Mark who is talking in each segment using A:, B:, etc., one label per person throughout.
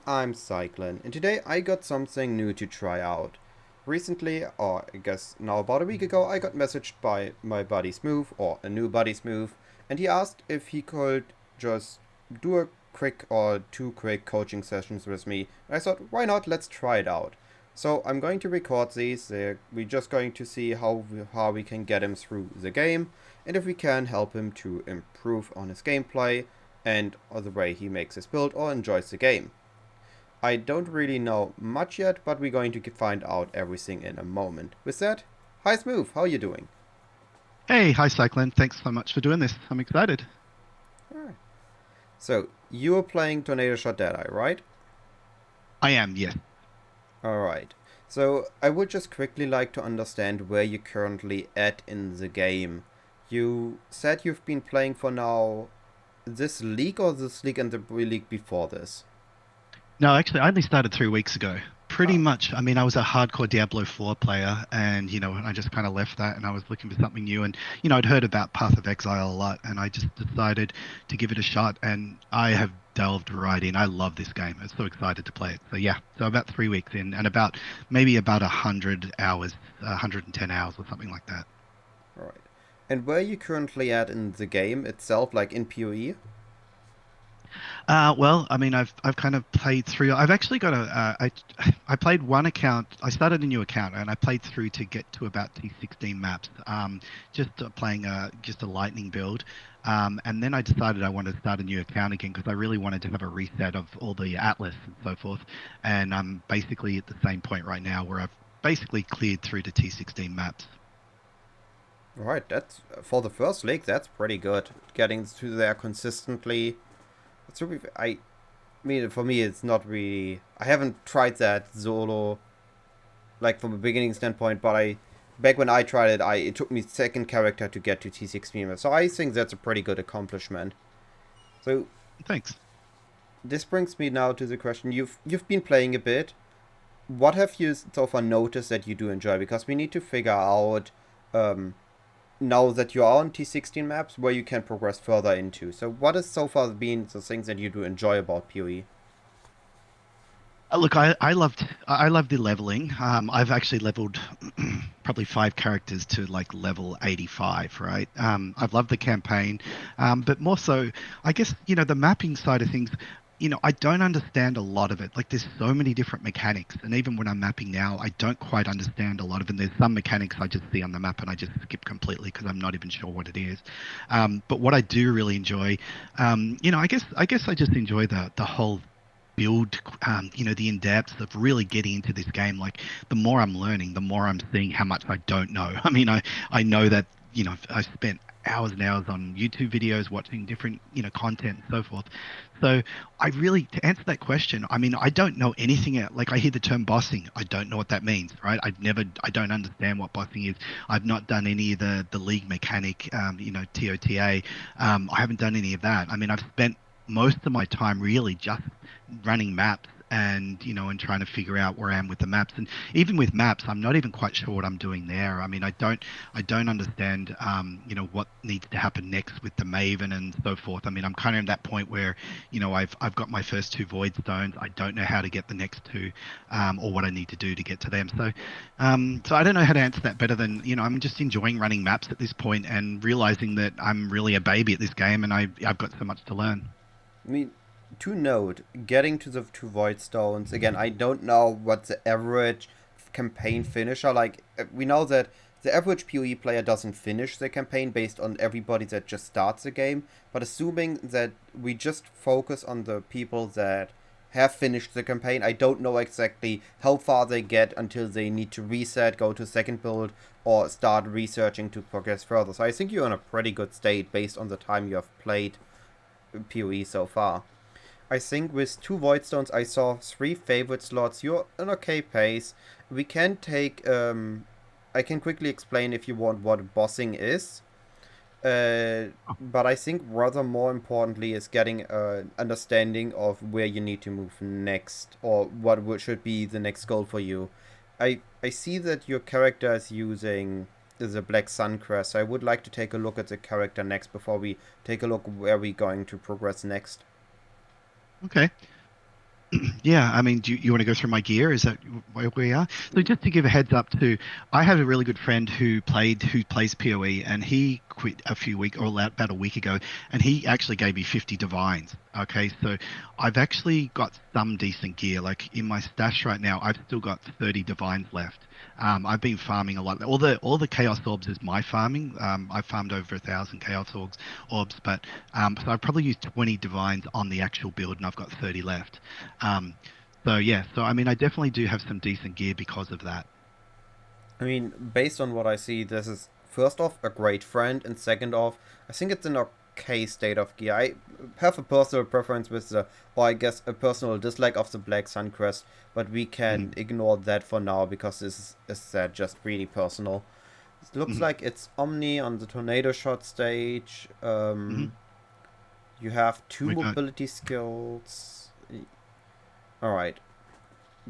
A: I'm Cyclon, and today I got something new to try out. Recently, or I guess now about a week ago, I got messaged by my buddy Smooth, or a new buddy Smooth, and he asked if he could just do a quick or two quick coaching sessions with me. I thought, why not? Let's try it out. So I'm going to record these. We're just going to see how we can get him through the game, and if we can help him to improve on his gameplay and the way he makes his build or enjoys the game. I don't really know much yet, but we're going to find out everything in a moment. With that, hi Smooth, how are you doing?
B: Hey, hi Cyclone. Thanks so much for doing this. I'm excited.
A: Alright. So, you are playing Tornado Shot Deadeye, right?
B: I am, yes.
A: Alright. So, I would just quickly like to understand where you're currently at in the game. You said you've been playing for now this league or this league and the league before this?
B: No, actually, I only started 3 weeks ago. Pretty
A: Ah,
B: much. I mean, I was a hardcore Diablo 4 player, and I just kind of left that, and I was looking for something new. And I'd heard about Path of Exile a lot, and I just decided to give it a shot. And I have delved right in. I love this game. I'm so excited to play it. So yeah, so about 3 weeks in, and maybe about 100 hours, 110 hours, or something like that.
A: alright. And where are you currently at in the game itself, like in PoE?
B: Well, I mean, I've kind of played through. I've actually got I played one account. I started a new account and I played through to get to about T16 maps. Just playing just a lightning build. And then I decided I wanted to start a new account again because I really wanted to have a reset of all the atlas and so forth. And I'm basically at the same point right now where I've basically cleared through to T16 maps.
A: Alright, that's for the first league, that's pretty good. Getting to there consistently. I mean, for me, it's not really. I haven't tried that solo, like from a beginning standpoint, but back when I tried it, it took me second character to get to T16. So I think that's a pretty good accomplishment. So
B: Thanks.
A: this brings me now to the question: you've been playing a bit. What have you so far noticed that you do enjoy? Because we need to figure out um, now that you are on T16 maps where you can progress further into. So what has so far been the things that you do enjoy about PoE?
B: Look, I loved the leveling. I've actually leveled probably 5 characters to like level 85, right? I've loved the campaign, but more so, I guess, the mapping side of things. I don't understand a lot of it. Like, there's so many different mechanics, and even when I'm mapping now, I don't quite understand a lot of it. And there's some mechanics I just see on the map and I just skip completely because I'm not even sure what it is. But what I do really enjoy, I guess I just enjoy the whole build, the in-depth of really getting into this game. Like, the more I'm learning, the more I'm seeing how much I don't know. I mean, I know that, I spent hours and hours on YouTube videos watching different, content and so forth. So I really, to answer that question, I mean, I don't know anything. Like, I hear the term bossing. I don't know what that means, right? I don't understand what bossing is. I've not done any of the league mechanic, TOTA. I haven't done any of that. I mean, I've spent most of my time really just running maps and trying to figure out where I am with the maps. And even with maps, I'm not even quite sure what I'm doing there. I mean, I don't understand what needs to happen next with the Maven and so forth. I mean, I'm kind of at that point where I've got my first two Voidstones. I don't know how to get the next two, or what I need to do to get to them. So I don't know how to answer that better than, I'm just enjoying running maps at this point and realizing that I'm really a baby at this game and I've got so much to learn.
A: I mean, to note, getting to the two void stones again. I don't know what the average campaign finisher like. We know that the average PoE player doesn't finish the campaign based on everybody that just starts the game. But assuming that we just focus on the people that have finished the campaign, I don't know exactly how far they get until they need to reset, go to second build, or start researching to progress further. So I think you're in a pretty good state based on the time you have played PoE so far. I think with two Voidstones, I saw three favorite slots. You're an okay pace. We can take. I can quickly explain if you want what bossing is. But I think rather more importantly is getting an understanding of where you need to move next, or what should be the next goal for you. I see that your character is using the Black Sun Crest. I would like to take a look at the character next before we take a look where we're going to progress next.
B: Okay. Yeah, I mean, do you want to go through my gear? Is that where we are? So just to give a heads up to, I have a really good friend who plays PoE, and he quit a few weeks or about a week ago, and he actually gave me 50 divines. Okay, so I've actually got some decent gear. Like in my stash right now, I've still got 30 divines left. I've been farming a lot. All the chaos orbs is my farming. I farmed over 1,000 chaos orbs, but so I've probably used 20 divines on the actual build, and I've got 30 left. Um, so yeah, so I mean, I definitely do have some decent gear because of that.
A: I mean, based on what I see, this is first off a great friend, and second off, I think it's an okay state of gear. I have a personal preference with the, or I guess a personal dislike of the Black Sun Crest, but we
B: Hmm.
A: can ignore that for now because this is that just really personal. It looks
B: Hmm.
A: like it's Omni on the Tornado Shot stage.
B: Hmm.
A: You have two
B: We got
A: mobility skills. Alright,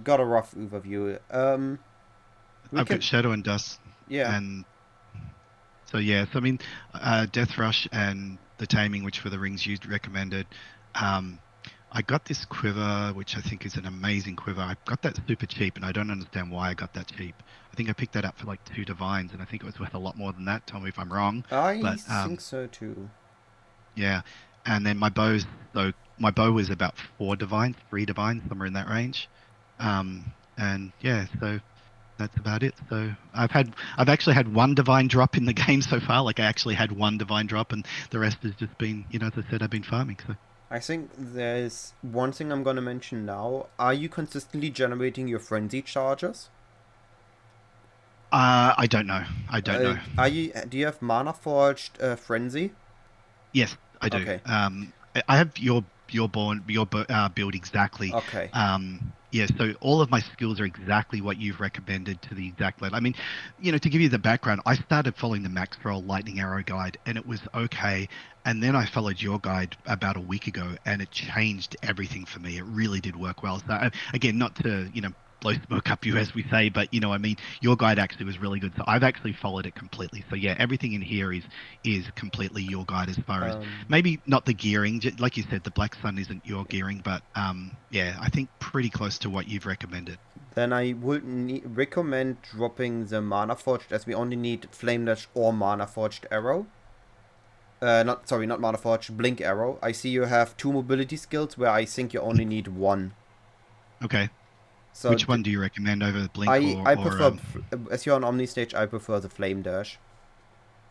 A: got a rough overview. We
B: I've got
A: can,
B: Shadow and Dust,
A: yeah.
B: and so yeah, so I mean, Death Rush and the Taming, which were the rings you recommended. Um, I got this quiver, which I think is an amazing quiver. I got that super cheap, and I don't understand why I got that cheap. I think I picked that up for like two divines, and I think it was worth a lot more than that. Tell me if I'm wrong,
A: I
B: but
A: think so too.
B: yeah. And then my bow was about four divines, three divines, somewhere in that range. And yeah, so that's about it. So I've actually had one divine drop in the game so far. Like I actually had one divine drop, and the rest has just been, as I said, I've been farming. So
A: I think there's one thing I'm gonna mention now. Are you consistently generating your frenzy charges?
B: I don't know. I don't know.
A: Are you? Do you have mana forged frenzy?
B: Yes, I do.
A: Okay.
B: I have your build exactly.
A: Okay.
B: Yeah, so all of my skills are exactly what you've recommended to the exact level. I mean, to give you the background, I started following the Max Roll Lightning Arrow guide, and it was okay. And then I followed your guide about a week ago, and it changed everything for me. It really did work well. So again, not to blow smoke up you as we say, but I mean, your guide actually was really good. So I've actually followed it completely. So yeah, everything in here is completely your guide as far as
A: Um.
B: maybe not the gearing. Like you said, the Black Sun isn't your gearing, but yeah, I think pretty close to what you've recommended.
A: Then I would recommend dropping the mana forged, as we only need flame dash or mana forged arrow. Not sorry, not mana forged, blink arrow. I see you have two mobility skills where I think you only need one.
B: Okay,
A: So
B: which one do you recommend over Blink
A: I
B: or
A: I
B: or
A: prefer, as you're on Omni stage, I prefer the flame dash.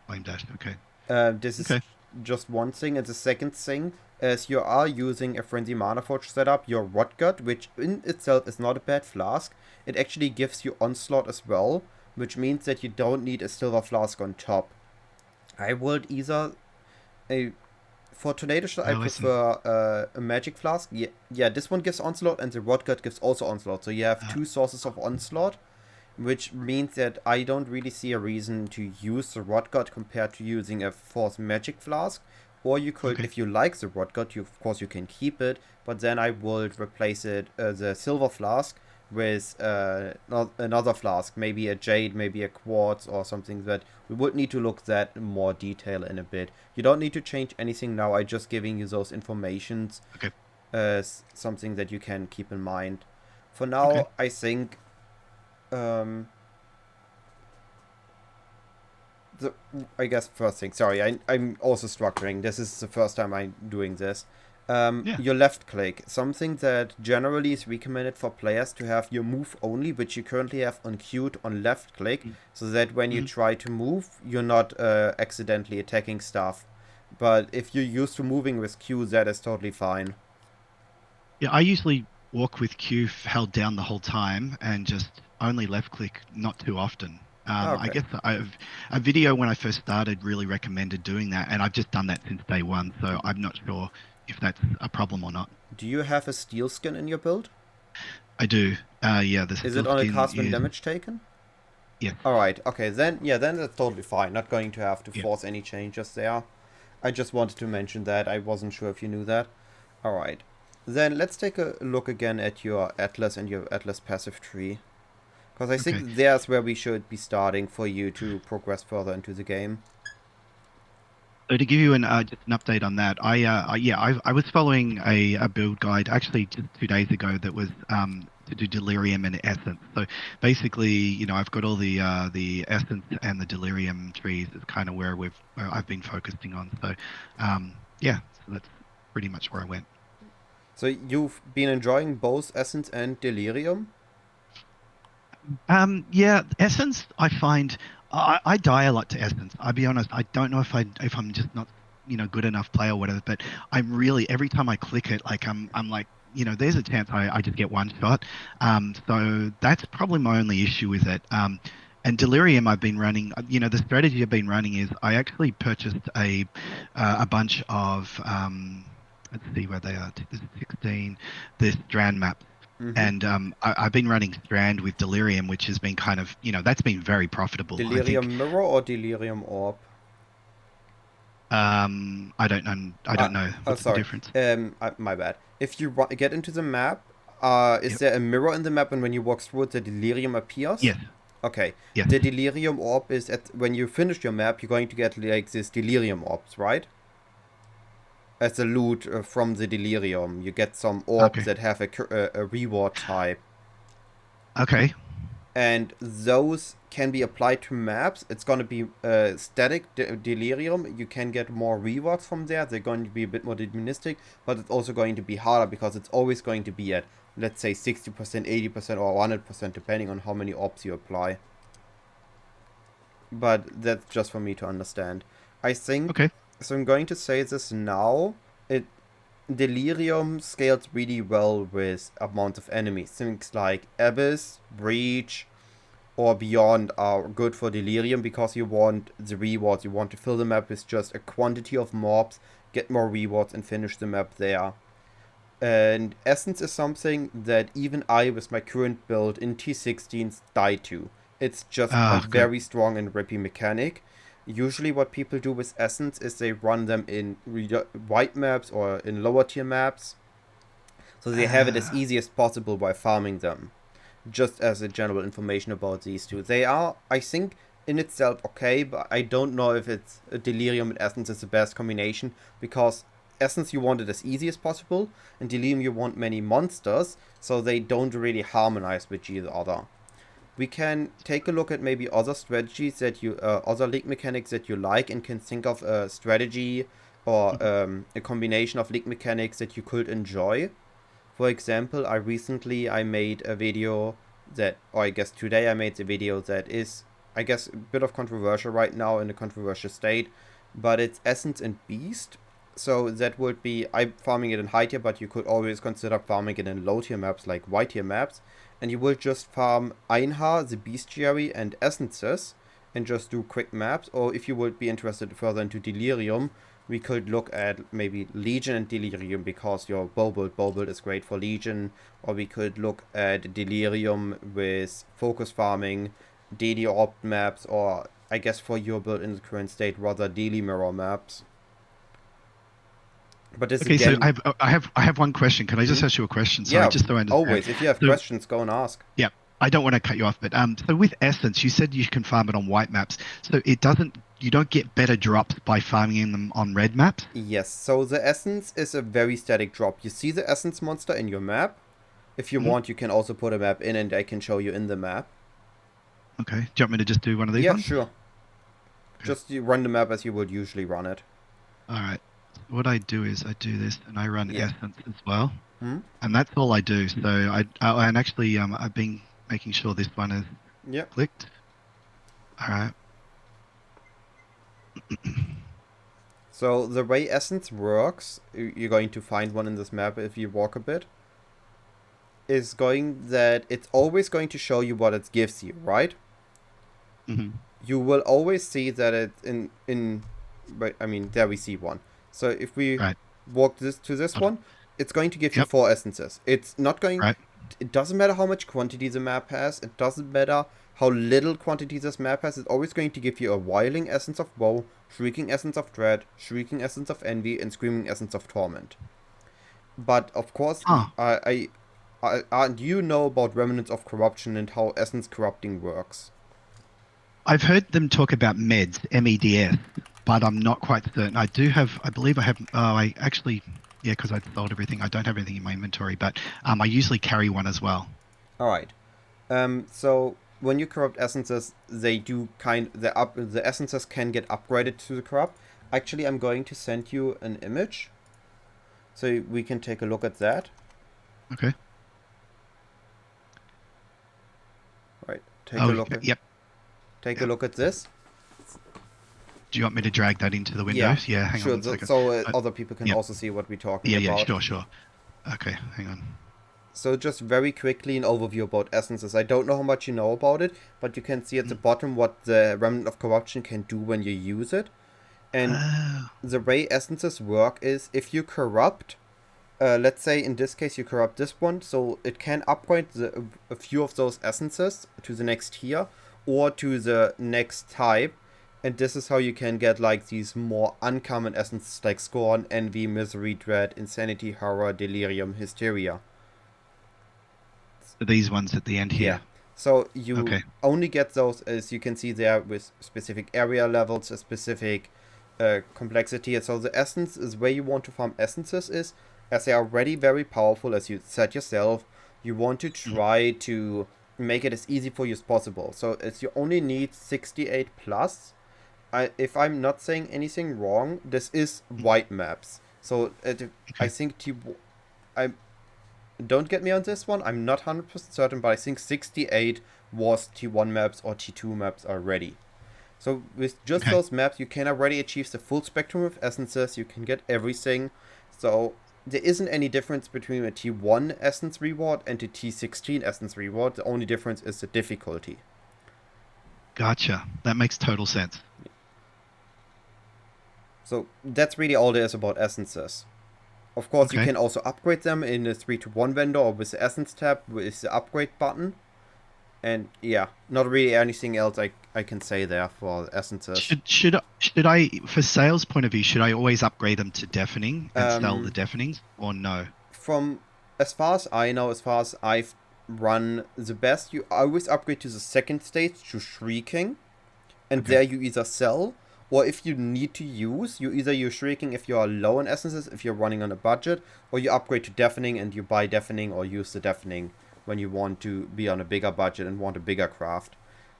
B: Flame Dash? Okay,
A: This is
B: okay,
A: just one thing, and the second thing, as you are using a frenzy mana forge setup, your rot gut, which in itself is not a bad flask, it actually gives you onslaught as well, which means that you don't need a silver flask on top. I would either a For tornado shot, I
B: I listen.
A: prefer a magic flask. Yeah, yeah, this one gives onslaught, and the rot gut gives also onslaught. So you have
B: Uh,
A: two sources of onslaught, which means that I don't really see a reason to use the Rot God compared to using a Force Magic Flask. Or you could,
B: okay,
A: if you like the Rot God, of course you can keep it, but then I would replace it, the Silver Flask, with another flask, maybe a Jade, maybe a Quartz, or something that we would need to look that in more detail in a bit. You don't need to change anything now, I'm just giving you those informations
B: okay,
A: as something that you can keep in mind. For
B: okay.
A: now, I think um, the I guess first thing. Sorry, I'm also struggling. This is the first time I'm doing this.
B: Yeah.
A: Your left click, something that generally is recommended for players to have your move only, which you currently have on queued on left click, so that when you
B: Mm-hmm.
A: try to move, you're not accidentally attacking stuff. But if you're used to moving with Q, that is totally fine.
B: Yeah, I usually walk with Q held down the whole time and just only left click, not too often. I
A: Okay.
B: guess a video when I first started really recommended doing that, and I've just done that since day one, so I'm not sure if that's a problem or not.
A: Do you have a steel skin in your build?
B: I do. Yeah, the
A: Is it
B: steel
A: on a
B: skin
A: cast when
B: is,
A: damage taken?
B: yes,
A: Alright, okay, then, yeah, then that's totally fine. Not going to have to
B: yeah.
A: force any changes there. I just wanted to mention that. I wasn't sure if you knew that. Alright. Then let's take a look again at your Atlas and your Atlas passive tree. Because I think
B: Okay.
A: there's where we should be starting for you to progress further into the game.
B: So to give you just an update on that, I was following a build guide actually just 2 days ago that was to do Delirium and Essence. So basically, I've got all the Essence and the Delirium trees is kind of where I've been focusing on. So yeah, so that's pretty much where I went.
A: So you've been enjoying both Essence and Delirium?
B: Yeah, Essence, I find I die a lot to Essence. I'll be honest, I don't know if I'm just not, good enough player or whatever, but I'm really every time I click it, like I'm like, there's a chance I just get one shot. So that's probably my only issue with it. And Delirium, I've been running. The strategy I've been running is I actually purchased a bunch of let's see where they are. This is 16. This Strand map.
A: Mm-hmm.
B: And I've been running Strand with Delirium, which has been kind of, that's been very profitable. I think.
A: Delirium Mirror or Delirium Orb?
B: I don't know. I
A: Uh,
B: don't know
A: oh,
B: what's the
A: sorry.
B: difference.
A: My bad. If you get into the map, is
B: Yep.
A: there a mirror in the map, and when you walk through it, the Delirium appears?
B: Yes.
A: Okay.
B: Yes.
A: The Delirium Orb is when you finish your map, you're going to get like this Delirium Orbs, right? As a loot from the Delirium, you get some orbs
B: Okay.
A: that have a reward type,
B: Okay.
A: and those can be applied to maps. It's going to be static Delirium. You can get more rewards from there. They're going to be a bit more deterministic, but it's also going to be harder because it's always going to be at, let's say, 60%, 80%, or 100%, depending on how many orbs you apply. But that's just for me to understand. I think,
B: Okay.
A: so I'm going to say this now. It Delirium scales really well with amount of enemies. Things like Abyss, Breach, or Beyond are good for Delirium because you want the rewards. You want to fill the map with just a quantity of mobs, get more rewards, and finish the map there. And Essence is something that even I, with my current build in T16s, die to. It's just a
B: Ah, good.
A: very strong and rippy mechanic. Usually, what people do with Essence is they run them in white maps or in lower tier maps, so they have it as
B: Uh,
A: easy as possible by farming them. Just as a general information about these two, they are, I think, in itself okay, but I don't know if it's Delirium and Essence is the best combination because Essence you want it as easy as possible, and Delirium you want many monsters, so they don't really harmonize with each other. We can take a look at maybe other strategies that you, other league mechanics that you like, and can think of a strategy or a combination of league mechanics that you could enjoy. For example, I made a video that, or I guess today I made the video that is, I guess, a bit of controversial right now, in a controversial state, but it's Essence and Beast. So that would be, I'm farming it in high tier, but you could always consider farming it in low tier maps like white tier maps. And you will just farm Einhar, the Bestiary, and Essences, and just do quick maps. Or if you would be interested further into Delirium, we could look at maybe Legion and Delirium because your bow build is great for Legion. Or we could look at Delirium with focus farming, daily orb maps, or I guess for your build in the current state, rather daily mirror maps. But this
B: okay. So
A: again,
B: I have one question. Can I just
A: hmm?
B: ask you a question? Sorry,
A: Yeah,
B: just so I understand.
A: always. If you have
B: So
A: questions, go and ask.
B: yeah, I don't want to cut you off, but so with Essence, you said you can farm it on white maps. So it doesn't, you don't get better drops by farming them on red maps?
A: Yes, so the essence is a very static drop. You see the essence monster in your map. If you
B: Hmm.
A: want, you can also put a map in and I can show you in the map.
B: Okay. Do you want me to just do one of these
A: Yeah,
B: ones?
A: sure.
B: Okay.
A: Just you run the map as you would usually run it.
B: All right. What I do is I do this and I run
A: Yeah.
B: Essence as well.
A: Hmm?
B: And that's all I do. So and actually I've been making sure this one is
A: Yeah.
B: clicked. All right.
A: So the way essence works, you're going to find one in this map if you walk a bit, is going that it's always going to show you what it gives you, right?
B: Hmm.
A: You will always see that it's in but I mean there we see one. So if we
B: Right.
A: walk this to this
B: Hold on.
A: one, it's going to give you
B: Yep.
A: four essences. It's not going,
B: Right.
A: it doesn't matter how much quantity the map has, it doesn't matter how little quantity this map has, it's always going to give you a Wiling Essence of Woe, Shrieking Essence of Dread, Shrieking Essence of Envy, and Screaming Essence of Torment. But of course,
B: Oh,
A: do you know about Remnants of Corruption and how essence corrupting works?
B: I've heard them talk about meds, MEDS. but I'm not quite certain. I do have, I believe I have, I actually, yeah, because I sold everything. I don't have anything in my inventory, but I usually carry one as well.
A: All right. So when you corrupt essences, they do the essences can get upgraded to the corrupt. Actually, I'm going to send you an image so we can take a look at that.
B: Okay.
A: Right.
B: Oh, yep.
A: Take a
B: Yep.
A: look at this.
B: Do you want me to drag that into the
A: Yeah.
B: windows? Yeah, hang on
A: Sure.
B: 1 second.
A: Other people can
B: Yep.
A: also see what we're talking
B: Yeah,
A: about.
B: sure, sure. Okay, hang on.
A: So just very quickly an overview about essences. I don't know how much you know about it, but you can see at the
B: Mm.
A: bottom what the Remnant of Corruption can do when you use it. And
B: Oh,
A: the way essences work is if you corrupt, let's say in this case you corrupt this one, so it can upgrade a few of those essences to the next tier or to the next type. And this is how you can get like these more uncommon essences like Scorn, Envy, Misery, Dread, Insanity, Horror, Delirium, Hysteria.
B: these ones at the end
A: Yeah.
B: here.
A: So you
B: Okay.
A: only get those, as you can see there, with specific area levels, a specific complexity. So the essence is where you want to farm essences is, as they are already very powerful, as you said yourself, you want to
B: Mm.
A: try to make it as easy for you as possible. So as you only need 68 plus, if I'm not saying anything wrong, this is
B: Mm.
A: white maps. So I
B: Okay.
A: think I don't get me on this one. I'm not 100% certain, but I think 68 was T1 maps or T2 maps already. So with just
B: Okay.
A: those maps, you can already achieve the full spectrum of essences. You can get everything. So there isn't any difference between a T1 essence reward and a T16 essence reward. The only difference is the difficulty.
B: Gotcha. That makes total sense.
A: So that's really all there is about essences. Of course, you
B: Okay.
A: can also upgrade them in a 3-to-1 vendor or with the essence tab with the upgrade button. And yeah, not really anything else I can say there for essences.
B: Should I, for sales point of view, should I always upgrade them to deafening and sell the
A: Um,
B: deafenings, or no?
A: from as far as I know, as far as I've run the best, you always upgrade to the second stage to shrieking, and
B: Okay.
A: there you either sell or if you need to use, you either use shrieking if you are low on essences, if you're running on a budget, or you upgrade to deafening and you buy deafening or use the deafening when you want to be on a bigger budget and want a bigger craft.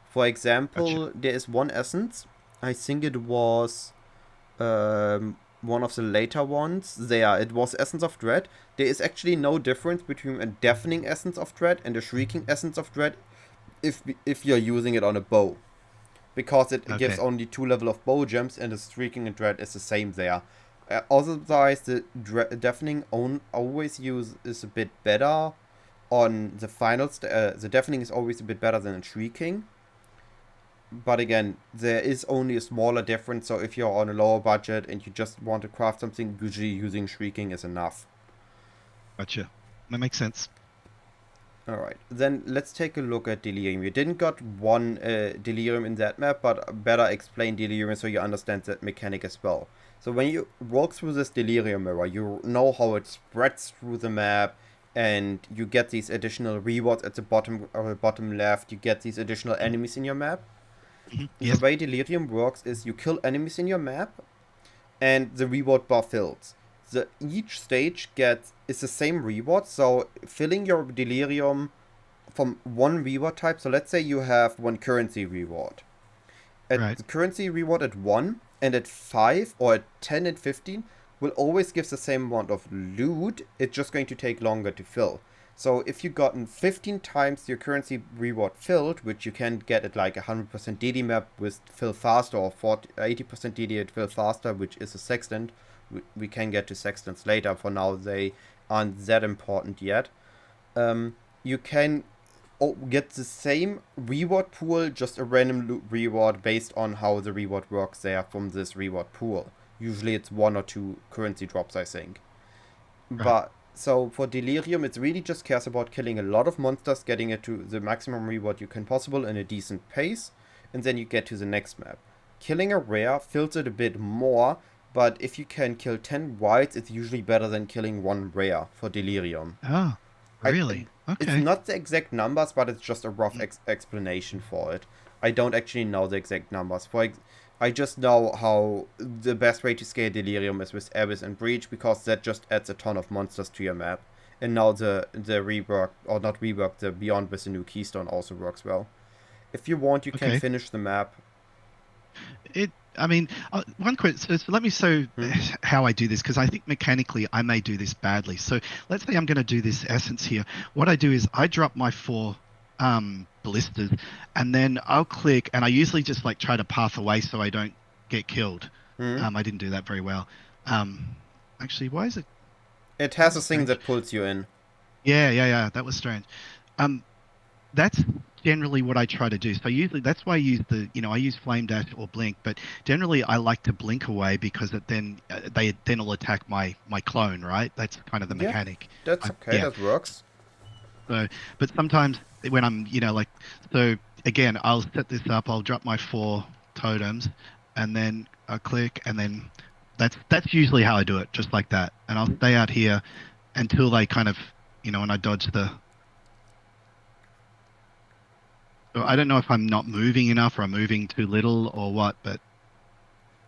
A: For
B: Gotcha.
A: example, there is one essence. I think it was one of the later ones. There, it was Essence of Dread. There is actually no difference between a deafening Essence of Dread and a shrieking Essence of Dread if you're using it on a bow, because it gives
B: Okay.
A: only 2 level of bow gems, and the shrieking and dread is the same there. Otherwise, the deafening always is a bit better on the the deafening is always a bit better than the shrieking. But again, there is only a smaller difference. So if you're on a lower budget and you just want to craft something, usually using shrieking is enough.
B: Gotcha. That makes sense.
A: Alright, then let's take a look at Delirium. You didn't got one Delirium in that map, but better explain Delirium so you understand that mechanic as well. So when you walk through this Delirium mirror, you know how it spreads through the map, and you get these additional rewards at the bottom left. You get these additional
B: Mm.
A: enemies in your map. The
B: Yes.
A: way Delirium works is you kill enemies in your map, and the reward bar fills. Each stage is the same reward, so filling your Delirium from one reward type. So let's say you have one currency reward. At
B: Right.
A: the currency reward at 1 and at 5 or at 10 and 15 will always give the same amount of loot. It's just going to take longer to fill. So if you've gotten 15 times your currency reward filled, which you can get at like 100% DD map with fill faster, or 80% DD at fill faster, which is a sextant. We can get to sextants later. For now, they aren't that important yet. You can get the same reward pool, just a random reward based on how the reward works there from this reward pool. Usually it's 1 or 2 currency drops, I think.
B: Right.
A: But so for Delirium, it really just cares about killing a lot of monsters, getting it to the maximum reward you can possible in a decent pace, and then you get to the next map. Killing a rare fills it a bit more, but if you can kill 10 whites, it's usually better than killing one rare for Delirium.
B: Oh,
A: I,
B: really?
A: it's
B: Okay.
A: not the exact numbers, but it's just a rough
B: Mm.
A: explanation for it. I don't actually know the exact numbers. I just know how the best way to scale Delirium is with Abyss and Breach, because that just adds a ton of monsters to your map. And now the rework, or not rework, the Beyond with the new Keystone also works well. If you want, you can
B: Okay.
A: finish the map.
B: I mean, one question. So let me show
A: Hmm?
B: how I do this, because I think mechanically I may do this badly. So let's say I'm going to do this essence here. What I do is I drop my 4 ballistas, and then I'll click, and I usually just like try to path away so I don't get killed.
A: Hmm?
B: I didn't do that very well. Actually, why is it?
A: It
B: That
A: has
B: was
A: a thing
B: strange.
A: that pulls you in.
B: Yeah. That was strange. Um, that's generally what I try to do. So usually that's why I use I use flame dash or blink, but generally I like to blink away, because it then they then will attack my clone, right? That's kind of the
A: Yeah,
B: mechanic.
A: that's okay,
B: Yeah.
A: that works.
B: So, but sometimes when I'm, like, so again, I'll set this up. I'll drop my 4 totems, and then I click, and then that's usually how I do it, just like that. And I'll
A: Hmm?
B: stay out here until they kind of, and I dodge the. So I don't know if I'm not moving enough, or I'm moving too little, or what, but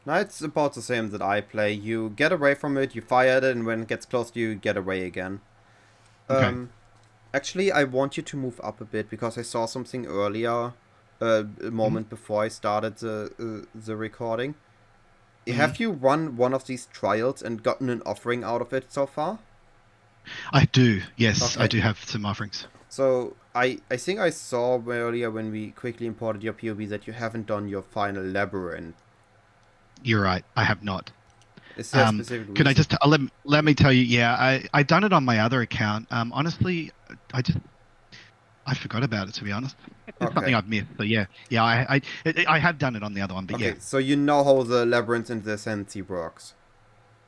A: Now it's about the same that I play. You get away from it, you fire it, and when it gets close to you, you get away again.
B: okay.
A: Um, Actually, I want you to move up a bit, because I saw something earlier, a
B: Mhm.
A: moment before I started the recording.
B: Mhm.
A: Have you run one of these trials and gotten an offering out of it so far?
B: I do. Yes, I
A: Okay.
B: do have some offerings.
A: So I think I saw earlier when we quickly imported your POV that you haven't done your final labyrinth.
B: You're right. I have not.
A: Is there a specific
B: Could I
A: reason?
B: just let me tell you? Yeah, I done it on my other account. Honestly, I just I forgot about it, to be honest. It's something
A: Okay.
B: I've missed. So yeah. I have done it on the other one, but yeah,
A: Okay, so you know how the labyrinth and the ascendancy works.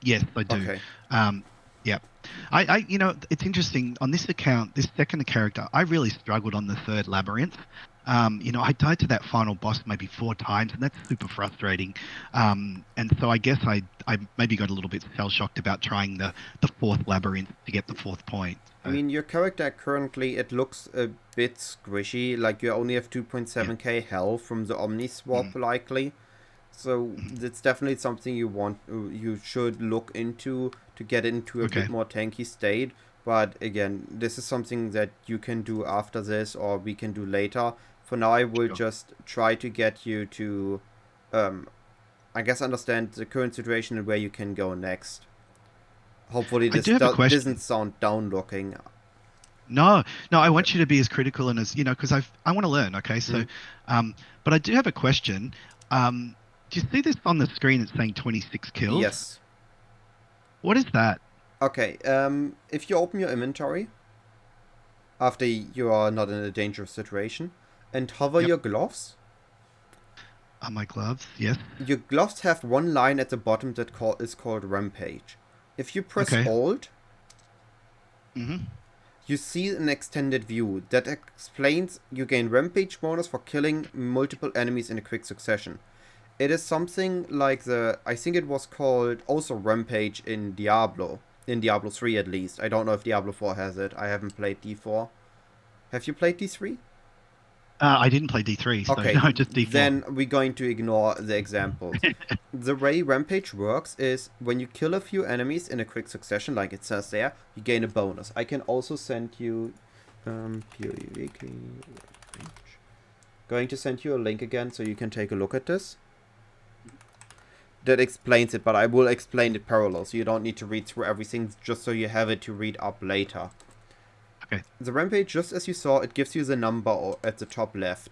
B: yes, I do.
A: Okay.
B: Um, yeah. It's interesting on this account, this second character. I really struggled on the third labyrinth. I died to that final boss maybe 4 times, and that's super frustrating. And so I guess I maybe got a little bit shell shocked about trying the fourth labyrinth to get the fourth point.
A: I
B: So
A: mean, your character currently, it looks a bit squishy. Like, you only have
B: yeah.
A: 2.7k health from the Omni swap,
B: Mm,
A: likely. So,
B: mm.
A: it's definitely something you should look into to get into a
B: Okay.
A: bit more tanky state. But again, this is something that you can do after this, or we can do later. For now, I will
B: Sure.
A: just try to get you to, um, I guess, understand the current situation and where you can go next. Hopefully,
B: I
A: this
B: do have a
A: doesn't
B: question.
A: sound down looking.
B: No, no, I want you to be as critical and as, because I want to learn. Okay. So,
A: Hmm?
B: um, but I do have a question. Do you see this on the screen? It's saying 26 kills.
A: Yes.
B: What is that?
A: Okay, if you open your inventory after you are not in a dangerous situation and hover
B: Yep.
A: your gloves,
B: On my gloves. Yes.
A: your gloves have one line at the bottom that is called Rampage. If you press
B: Okay.
A: Alt,
B: Mm-hmm.
A: you see an extended view that explains you gain Rampage bonus for killing multiple enemies in a quick succession. It is something like I think it was called also Rampage in Diablo 3 at least. I don't know if Diablo 4 has it. I haven't played D4. Have you played D3?
B: I didn't play D3, so
A: Okay,
B: no, just D4.
A: then we're going to ignore the examples. The way Rampage works is when you kill a few enemies in a quick succession, like it says there, you gain a bonus. I can also send you PoE Weekly. Going to send you a link again so you can take a look at this. That explains it, but I will explain it parallel, so you don't need to read through everything, just so you have it to read up later.
B: Okay.
A: The Rampage, just as you saw, it gives you the number at the top left.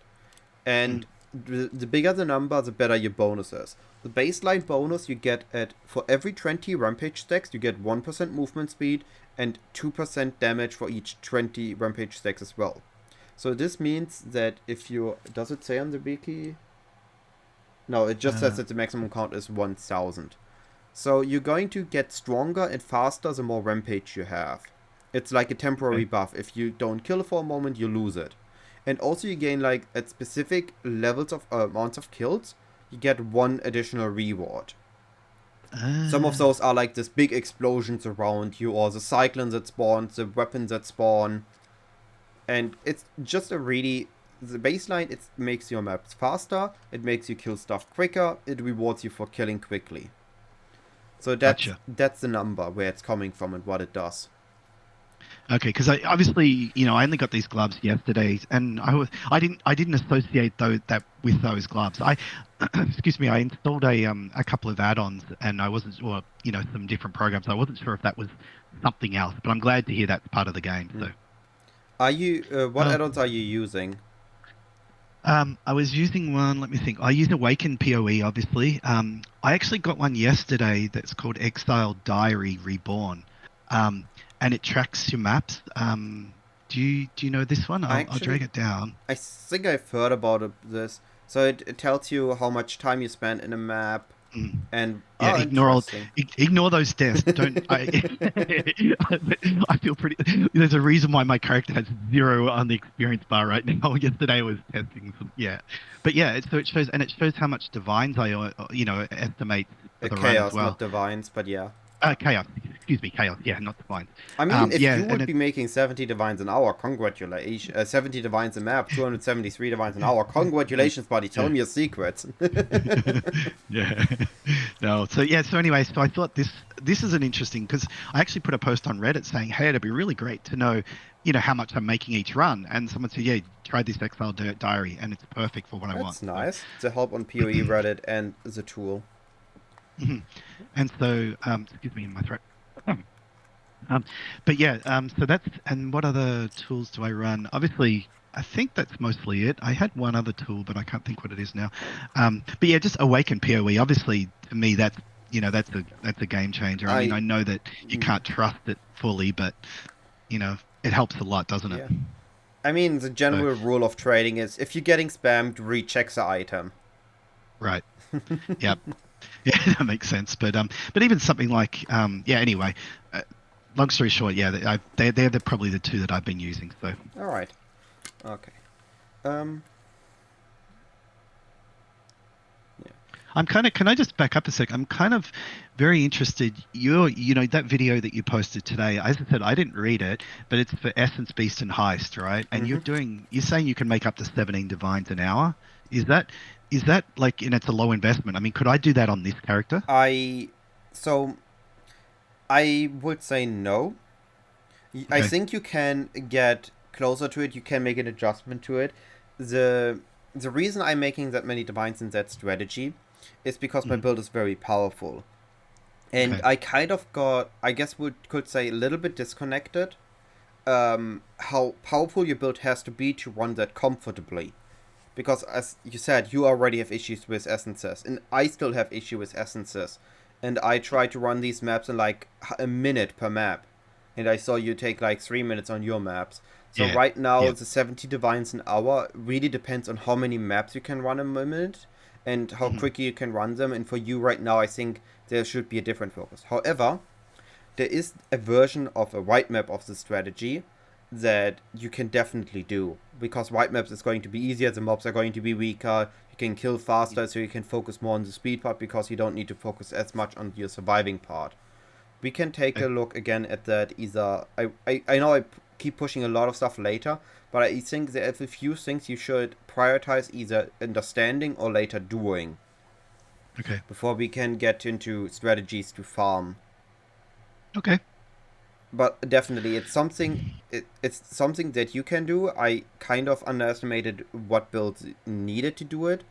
B: Mm.
A: And the bigger the number, the better your bonus is. The baseline bonus you get for every 20 Rampage stacks, you get 1% movement speed and 2% damage for each 20 Rampage stacks as well. So this means that if you... Does it say on the wiki? No, it just says
B: Uh,
A: that the maximum count is 1000. So you're going to get stronger and faster the more Rampage you have. It's like a temporary
B: okay.
A: buff. If you don't kill it for a moment, you lose it. And also you gain like at specific levels of amounts of kills, you get one additional reward. Some of
B: Uh,
A: those are like this big explosions around you, or the cyclones that spawn, the weapons that spawn. And it's just a really the baseline, it makes your maps faster, it makes you kill stuff quicker, it rewards you for killing quickly. So
B: Gotcha.
A: that's the number where it's coming from and what it does.
B: Okay, because I obviously, I only got these gloves yesterday, and I didn't associate that with those gloves. Excuse me, I installed a couple of add-ons, and I wasn't sure, some different programs. I wasn't sure if that was something else, but I'm glad to hear that's part of the game. So,
A: Are you what
B: oh,
A: add-ons are you using?
B: I was using one. Let me think. I use Awaken PoE, obviously. I actually got one yesterday that's called Exile Diary Reborn, and it tracks your maps. Do you know this one? I'll
A: Actually,
B: drag it down.
A: I think I've heard about this. So it tells you how much time you spend in a map,
B: Mm.
A: and
B: Yeah,
A: oh, interesting.
B: ignore those deaths. Don't. I feel pretty. There's a reason why my character has 0 on the experience bar right now. Yesterday I was testing some. Yeah, but yeah, it shows how much divines I estimate for the run as
A: Chaos, not
B: well.
A: divines, but yeah.
B: Chaos. Excuse me, chaos. Yeah, not divines.
A: I mean, if
B: Yeah,
A: you
B: and
A: would be making 70 divines an hour, congratulations. 70 divines a map, 273 divines an hour, congratulations, buddy. Tell
B: yeah.
A: me your secrets.
B: Yeah. No. So yeah. So anyway, so I thought this is an interesting because I actually put a post on Reddit saying, hey, it'd be really great to know, how much I'm making each run. And someone said, yeah, try this Exile Diary, and it's perfect for what I want.
A: That's
B: So,
A: nice. The help on PoE Reddit and the tool.
B: mhm. And so, excuse me, in my throat. Um, but yeah, so and what other tools do I run? Obviously, I think that's mostly it. I had one other tool, but I can't think what it is now. But yeah, just Awaken PoE. Obviously, to me, that's a game changer. I mean,
A: I
B: I know that you
A: mm,
B: can't trust it fully, but it helps a lot, doesn't it?
A: yeah. I mean, the
B: So,
A: general rule of trading is if you're getting spammed, recheck the item.
B: right. Yeah. Yeah, that makes sense. But even something like yeah. Anyway, uh, long story short, yeah, they're probably the two that I've been using. So.
A: All right. Okay. Um. Yeah.
B: Can I just back up a sec? I'm kind of very interested. That video that you posted today, as I said, I didn't read it, but it's for Essence, Beast, and Heist, right? And
A: Mm-hmm.
B: you're saying you can make up to 17 divines an hour. Is that like, and it's a low investment? I mean, could I do that on this character?
A: I so I would say no. I
B: Okay.
A: think you can get closer to it. You can make an adjustment to it. The the reason I'm making that many divines in that strategy is because my
B: Mhm.
A: build is very powerful. And
B: Okay.
A: I kind of got, I guess we could say, a little bit disconnected. How powerful your build has to be to run that comfortably. Because as you said, you already have issues with essences, and I still have issue with essences. And I try to run these maps in like a minute per map, and I saw you take like 3 minutes on your maps. So
B: Yeah.
A: right now
B: Yeah.
A: the 70 divines an hour really depends on how many maps you can run in a minute, and how
B: Mhm.
A: quickly you can run them. And for you right now, I think there should be a different focus. However, there is a version of a white map of the strategy that you can definitely do, because white maps is going to be easier, the mobs are going to be weaker, you can kill faster, so you can focus more on the speed part because you don't need to focus as much on your surviving part. We can take a
B: Okay.
A: look again at that either. I know I keep pushing a lot of stuff later, but I think there are a few things you should prioritize either understanding or later doing
B: Okay.
A: before we can get into strategies to farm.
B: Okay.
A: But definitely, it's something that you can do. I kind of underestimated what builds needed to do it,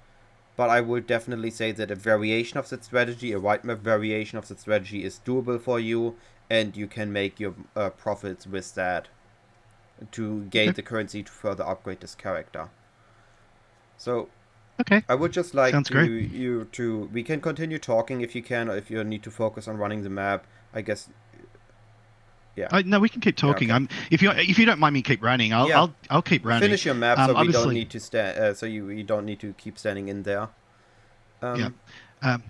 A: but I would definitely say that a variation of that strategy, a white map variation of that strategy, is doable for you, and you can make your profits with that to gain
B: Okay.
A: the currency to further upgrade this character. So
B: Okay.
A: I would just like
B: Sounds great.
A: to we can continue talking if you can, or if you need to focus on running the map. I guess yeah,
B: No, we can keep
A: yeah,
B: talking.
A: okay.
B: If you don't mind me keep running, I'll
A: Yeah,
B: I'll keep running.
A: finish your map so we don't
B: Obviously,
A: need to stand. So you don't need to keep standing in there.
B: yeah.
A: Um,
B: Um,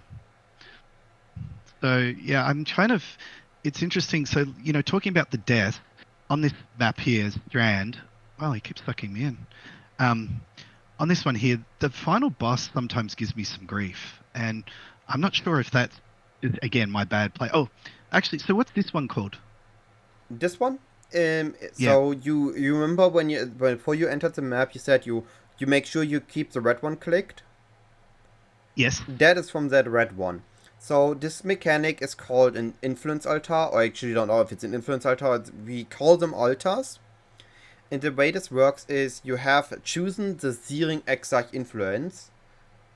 B: so yeah, I'm kind of. It's interesting. So talking about the death on this map here, Strand. Well, he keeps sucking me in. Um, on this one here, the final boss sometimes gives me some grief, and I'm not sure if that's again my bad play. Oh, actually, so what's this one called?
A: this one.
B: Yeah.
A: So you remember when you before you entered the map, you said you you make sure you keep the red one clicked.
B: Yes.
A: That is from that red one. So this mechanic is called an influence altar, or I actually don't know if it's an influence altar. We call them altars. And the way this works is you have chosen the Searing Exarch influence,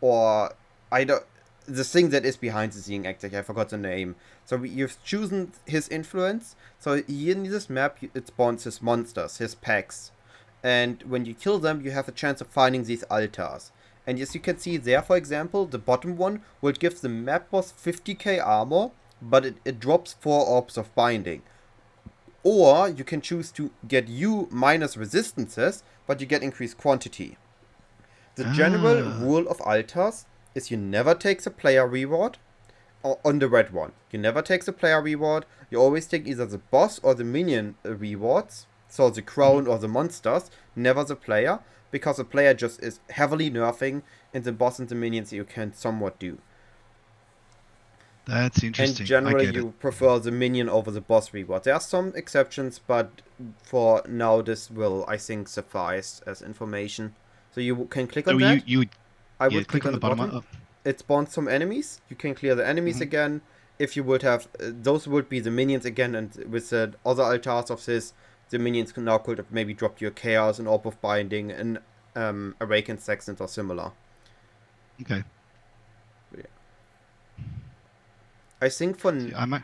A: or I don't, the thing that is behind the Searing Exarch. I forgot the name. So you've chosen his influence. So here in this map, it spawns his monsters, his packs, and when you kill them, you have a chance of finding these altars. And as you can see there, for example, the bottom one will give the map boss 50k armor, but it drops 4 orbs of binding. Or you can choose to get you minus resistances, but you get increased quantity. The general rule of altars is you never take the player reward on the red one. You never take the player reward. You always take either the boss or the minion rewards. So the crown or the monsters, never the player, because the player just is heavily nerfing, and the boss and the minions you can somewhat do.
B: That's interesting.
A: And generally you prefer the minion over the boss reward. There are some exceptions, but for now this will, I think, suffice as information. So you can click on that. I would click on the bottom. It spawns some enemies. You can clear the enemies again. If you would have, those would be the minions again, and with the other altars of this, the minions now could have maybe dropped you a Chaos, an Orb of Binding, an Awakened Sextant or similar.
B: Okay.
A: Yeah. I think for
B: Sorry,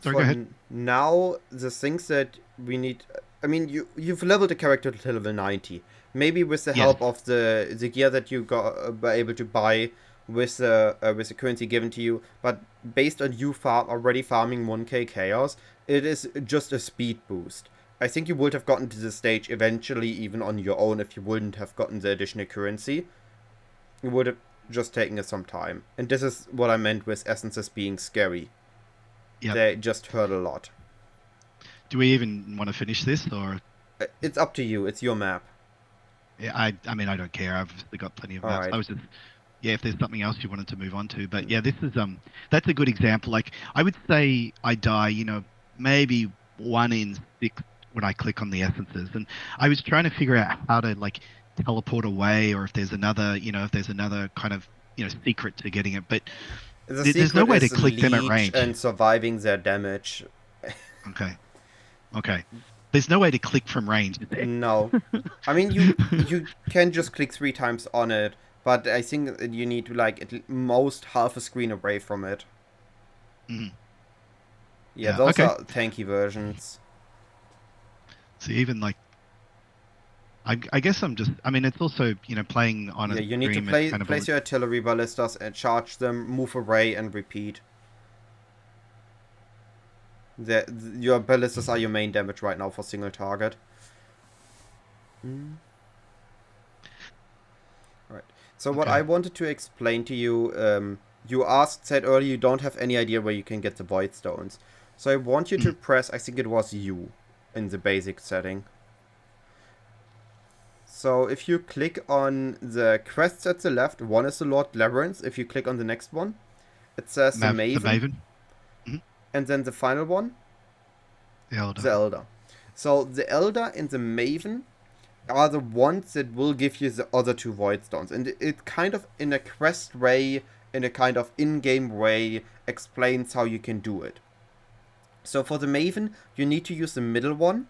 B: go ahead.
A: Now, the things that we need... I mean, you've leveled the character to level 90. Maybe with the help of the gear that you were able to buy with the currency given to you, but based on you already farming 1k Chaos, it is just a speed boost. I think you would have gotten to this stage eventually, even on your own, if you wouldn't have gotten the additional currency. It would have just taken us some time. And this is what I meant with essences being scary. Yep. They just hurt a lot.
B: Do we even want to finish this, or...?
A: It's up to you. It's your map.
B: Yeah, I mean, I don't care. I've got plenty of maps. Right. I was just... Yeah, if there's something else you wanted to move on to. But yeah, this is that's a good example. Like, I would say I die, maybe 1 in 6 when I click on the essences. And I was trying to figure out how to, like, teleport away, or if there's another, kind of, secret to getting it. But there's no way to click them at range.
A: And surviving their damage.
B: Okay. There's no way to click from range, is there?
A: No. I mean, you can just click 3 times on it. But I think you need to, like, at most half a screen away from it. Yeah, those are tanky versions.
B: So even, like... I guess I'm just... I mean, it's also, playing on a...
A: Yeah, you need to place your artillery ballistas and charge them, move away, and repeat. Your ballistas are your main damage right now for single target. Right. So what I wanted to explain to you, you said earlier you don't have any idea where you can get the Voidstones. So I want you to press, I think it was U in the basic setting. So if you click on the quests at the left, one is the Lord Labyrinth. If you click on the next one, it says the Maven.
B: The Maven.
A: And then the final one?
B: The Elder.
A: The Elder. So the Elder and the Maven are the ones that will give you the other 2 Voidstones. And it kind of, in a quest way, in a kind of in-game way, explains how you can do it. So for the Maven, you need to use the middle one.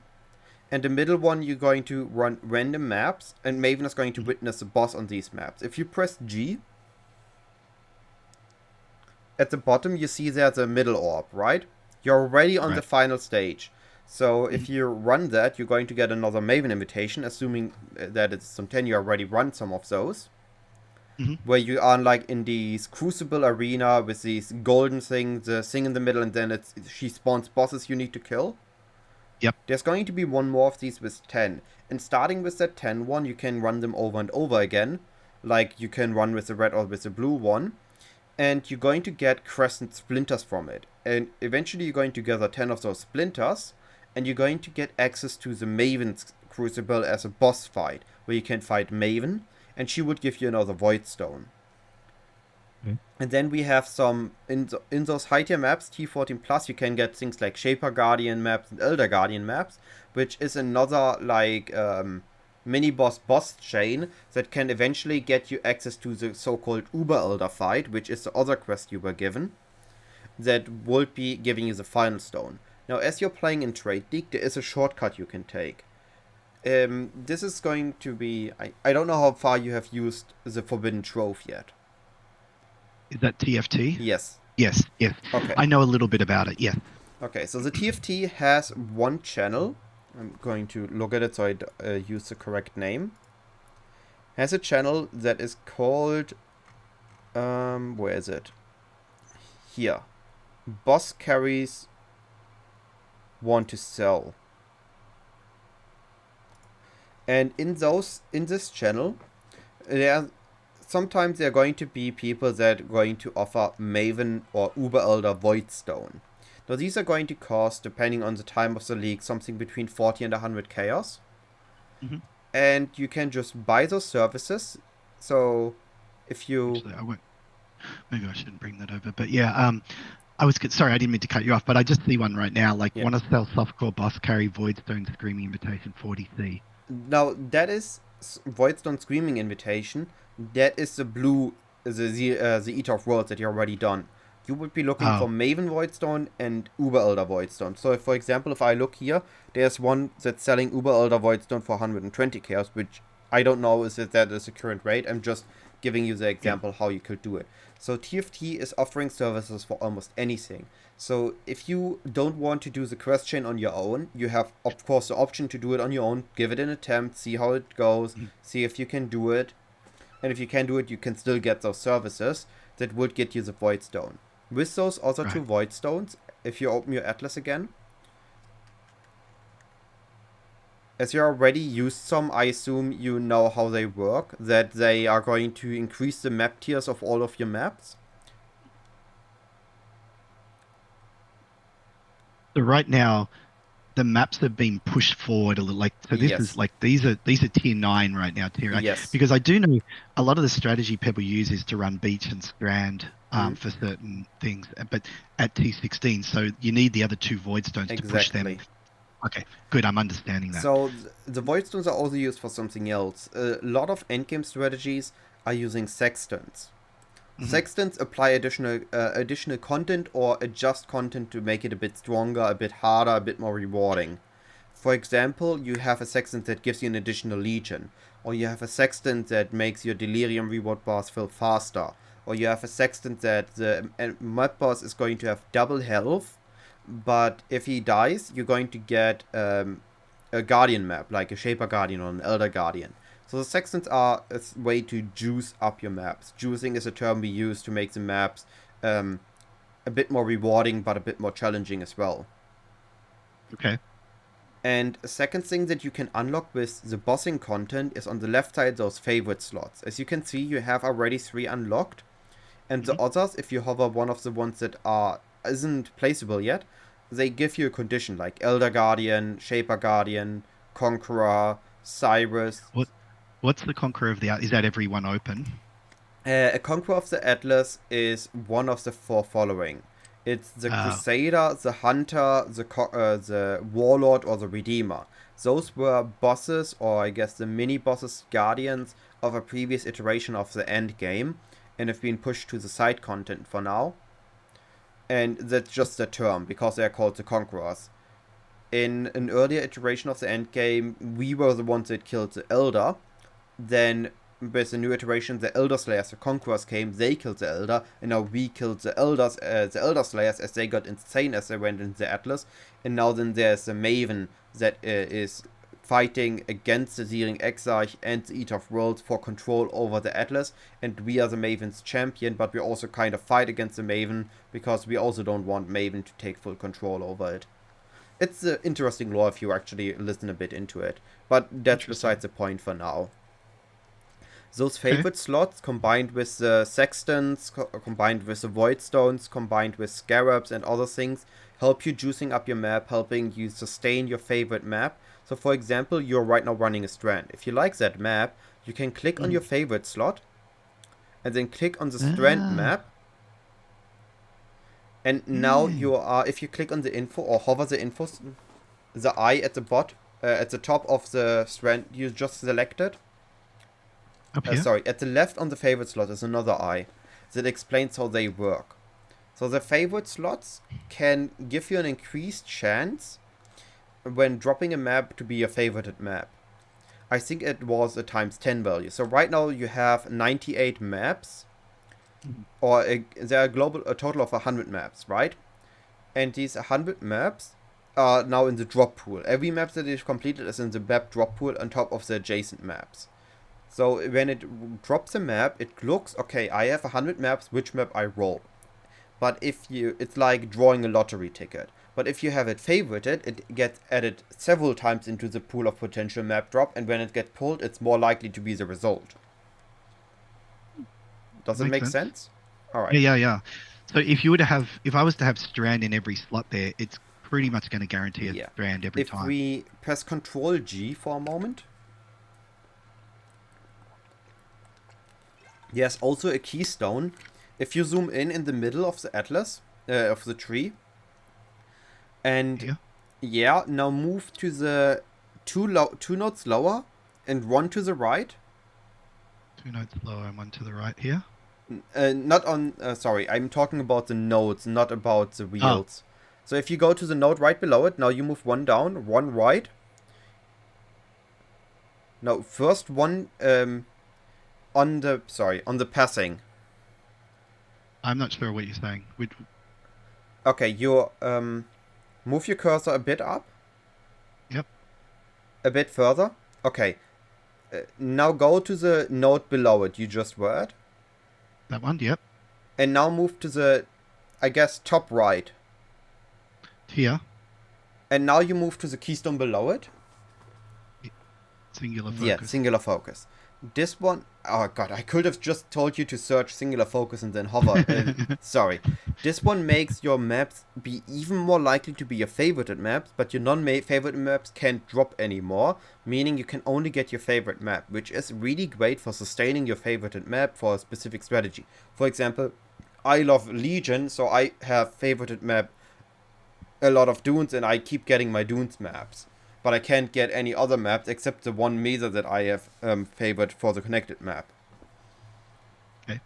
A: And the middle one, you're going to run random maps. And Maven is going to witness the boss on these maps. If you press G, at the bottom you see there the middle orb, right? You're already on the final stage. So if you run that, you're going to get another Maven invitation, assuming that it's some 10. You already run some of those. Where you are like in this Crucible arena with these golden things, the thing in the middle, and then she spawns bosses you need to kill.
B: Yep.
A: There's going to be one more of these with 10. And starting with that 10 one, you can run them over and over again. Like you can run with the red or with the blue one. And you're going to get crescent splinters from it. And eventually you're going to gather 10 of those splinters. And you're going to get access to the Maven's Crucible as a boss fight. Where you can fight Maven. And she would give you another Voidstone. And then we have some, in those high tier maps, T14+, you can get things like Shaper Guardian maps and Elder Guardian maps. Which is another, like, mini-boss boss chain that can eventually get you access to the so-called Uber Elder fight, which is the other quest you were given, that would be giving you the final stone. Now, as you're playing in Trade League, there is a shortcut you can take. This is going to be... I don't know how far you have used the Forbidden Trove yet.
B: Is that TFT?
A: Yes.
B: Yes.
A: Okay.
B: I know a little bit about it, yeah.
A: Okay, so the TFT has one channel. I'm going to look at it so I use the correct name. Has a channel that is called... where is it? Here. Boss carries want to sell. And in this channel, sometimes there are going to be people that are going to offer Maven or Uber Elder Voidstone. Now these are going to cost, depending on the time of the league, something between 40 and 100 chaos.
B: Mm-hmm.
A: And you can just buy those services. So if you...
B: Actually, maybe I shouldn't bring that over. But yeah, sorry, I didn't mean to cut you off, but I just see one right now. Like, want to sell softcore boss carry Voidstone Screaming Invitation 40C.
A: Now, that is Voidstone Screaming Invitation. That is the blue, the Eater of Worlds that you already done. You would be looking for Maven Voidstone and Uber Elder Voidstone. So, for example, if I look here, there's one that's selling Uber Elder Voidstone for 120 chaos, which I don't know if that is the current rate. I'm just giving you the example how you could do it. So TFT is offering services for almost anything. So if you don't want to do the quest chain on your own, you have, of course, the option to do it on your own, give it an attempt, see how it goes, see if you can do it. And if you can do it, you can still get those services that would get you the Voidstone. With those other two Voidstones, if you open your Atlas again, as you already used some, I assume you know how they work, that they are going to increase the map tiers of all of your maps.
B: So right now, the maps have been pushed forward a little. Like, so this is like these are tier 9 right now, tier 8.
A: Yes.
B: Because I do know a lot of the strategy people use is to run Beach and Strand for certain things, but at T16, so you need the other two Voidstones to push them. Okay, good. I'm understanding that.
A: So the Voidstones are also used for something else. A lot of endgame strategies are using sextants. Sextants apply additional content or adjust content to make it a bit stronger, a bit harder, a bit more rewarding. For example, you have a sextant that gives you an additional legion, or you have a sextant that makes your delirium reward bars fill faster, or you have a sextant that the map boss is going to have double health, but if he dies, you're going to get a guardian map, like a Shaper Guardian or an Elder Guardian. So the sextants are a way to juice up your maps. Juicing is a term we use to make the maps a bit more rewarding, but a bit more challenging as well.
B: Okay.
A: And a second thing that you can unlock with the bossing content is on the left side, those favorite slots. As you can see, you have already 3 unlocked. And the others, if you hover one of the ones that isn't placeable yet, they give you a condition like Elder Guardian, Shaper Guardian, Conqueror, Cyrus.
B: What's the Conqueror of the Atlas? Is that every one open?
A: A Conqueror of the Atlas is one of the 4 following. It's the Crusader, the Hunter, the Warlord, or the Redeemer. Those were bosses, or I guess the mini-bosses, guardians, of a previous iteration of the endgame, and have been pushed to the side content for now. And that's just the term, because they're called the Conquerors. In an earlier iteration of the endgame, we were the ones that killed the Elder. Then, with the new iteration, the Elder Slayers, the Conquerors came, they killed the Elder, and now we killed the Elder Slayers as they got insane as they went into the Atlas. And now then there's the Maven that is fighting against the Searing Exile and the Eater of Worlds for control over the Atlas, and we are the Maven's champion, but we also kind of fight against the Maven, because we also don't want Maven to take full control over it. It's an interesting lore if you actually listen a bit into it, but that's besides the point for now. Those favorite slots, combined with the Sextants, combined with the Voidstones, combined with Scarabs and other things, help you juicing up your map, helping you sustain your favorite map. So for example, you're right now running a Strand. If you like that map, you can click on your favorite slot, and then click on the Strand map. And now you are, if you click on the info or hover the info, the eye at the at the top of the strand you just selected.
B: Up here?
A: Sorry, at the left on the favorite slot is another eye that explains how they work. So the favorite slots can give you an increased chance when dropping a map to be your favorited map. I think it was a times 10 value. So right now you have 98 maps, or there are a total of 100 maps, right? And these 100 maps are now in the drop pool. Every map that is completed is in the map drop pool on top of the adjacent maps. So when it drops a map, it looks, okay, I have 100 maps, which map I roll. But it's like drawing a lottery ticket. But if you have it favorited, it gets added several times into the pool of potential map drop, and when it gets pulled, it's more likely to be the result. Does it make sense? Alright.
B: Yeah. So if I was to have Strand in every slot there, it's pretty much going to guarantee a Strand every time.
A: If we press Ctrl G for a moment. Yes, also a keystone. If you zoom in the middle of the atlas, of the tree, and now move to the two nodes lower and one to the right.
B: 2 nodes lower and one to the right here.
A: Not on. Sorry, I'm talking about the nodes, not about the wheels. So if you go to the node right below it, now you move one down, one right. No, first one on the passing.
B: I'm not sure what you're saying.
A: Okay, you move your cursor a bit up.
B: Yep.
A: A bit further. Okay. Now go to the node below it you just were at.
B: That one, yep.
A: And now move to the, I guess, top right.
B: Here.
A: And now you move to the keystone below it.
B: Singular focus.
A: Yeah, singular focus. This one, oh god, I could have just told you to search singular focus and then hover. Sorry. This one makes your maps be even more likely to be your favorited maps, but your non-favorite maps can't drop anymore, meaning you can only get your favorite map, which is really great for sustaining your favorited map for a specific strategy. For example, I love Legion, so I have favorited map a lot of Dunes, and I keep getting my Dunes maps. But I can't get any other maps except the one Mesa that I have favored for the connected map.
B: Okay.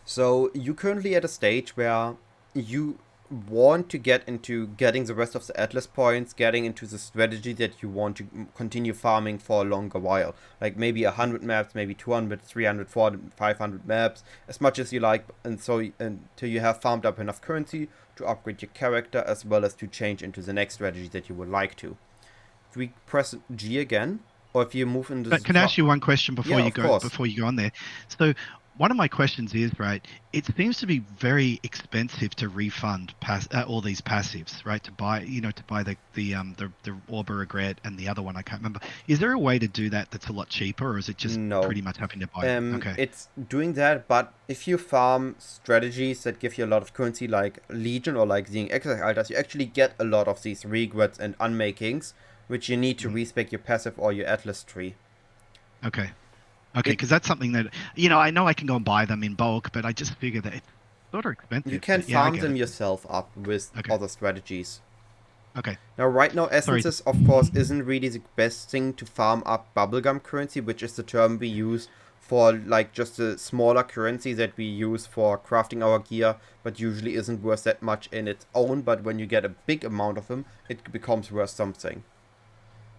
A: So you're currently at a stage where you want to get into getting the rest of the Atlas points, getting into the strategy that you want to continue farming for a longer while. Like maybe 100 maps, maybe 200, 300, 400, 500 maps, as much as you like, and so until you have farmed up enough currency to upgrade your character, as well as to change into the next strategy that you would like to. If we press G again, or if you move into
B: But can I ask you one question before you go on there? So one of my questions is, right, it seems to be very expensive to refund all these passives, right? To buy the Orb of Regret and the other one I can't remember. Is there a way to do that that's a lot cheaper, or is it just pretty much having to buy it? Okay.
A: It's doing that, but if you farm strategies that give you a lot of currency, like Legion or like the Exile, you actually get a lot of these regrets and unmakings, which you need to respec your passive or your Atlas tree.
B: Okay, because that's something that, I know I can go and buy them in bulk, but I just figure that it's sort of expensive.
A: You can farm them yourself up with other strategies.
B: Okay.
A: Now, right now, Essences, of course, isn't really the best thing to farm up bubblegum currency, which is the term we use for, like, just a smaller currency that we use for crafting our gear, but usually isn't worth that much in its own, but when you get a big amount of them, it becomes worth something.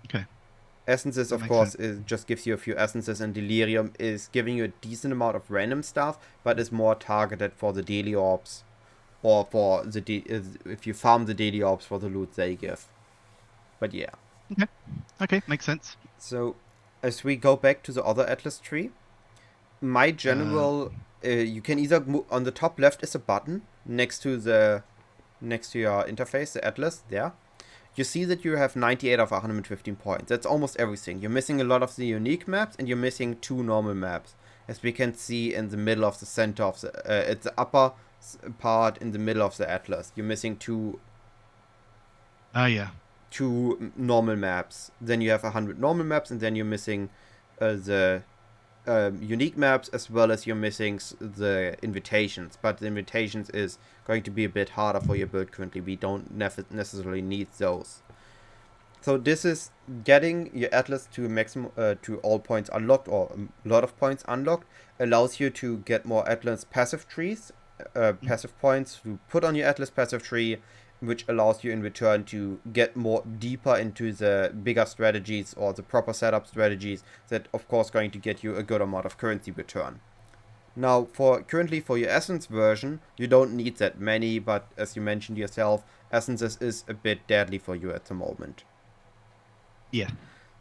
B: Okay.
A: Essences, of course, just gives you a few essences, and Delirium is giving you a decent amount of random stuff, but is more targeted for the daily orbs, or for if you farm the daily orbs for the loot they give. But yeah.
B: Okay, makes sense.
A: So, as we go back to the other Atlas tree, my general, you can either on the top left is a button next to your interface, the Atlas there. You see that you have 98 of 115 points. That's almost everything. You're missing a lot of the unique maps, and you're missing 2 normal maps. As we can see in the middle of the center of the... it's the upper part in the middle of the Atlas. You're missing 2...
B: yeah.
A: 2 normal maps. Then you have 100 normal maps, and then you're missing the unique maps, as well as you're missing the invitations. But the invitations is going to be a bit harder for your build currently. We don't necessarily need those. So this is getting your atlas to maximum to all points unlocked, or a lot of points unlocked, allows you to get more atlas passive trees,
B: Mm.
A: passive points to put on your atlas passive tree, which allows you in return to get more deeper into the bigger strategies or the proper setup strategies that of course going to get you a good amount of currency return. Now, currently for your Essence version, you don't need that many, but as you mentioned yourself, Essences is a bit deadly for you at the moment.
B: Yeah.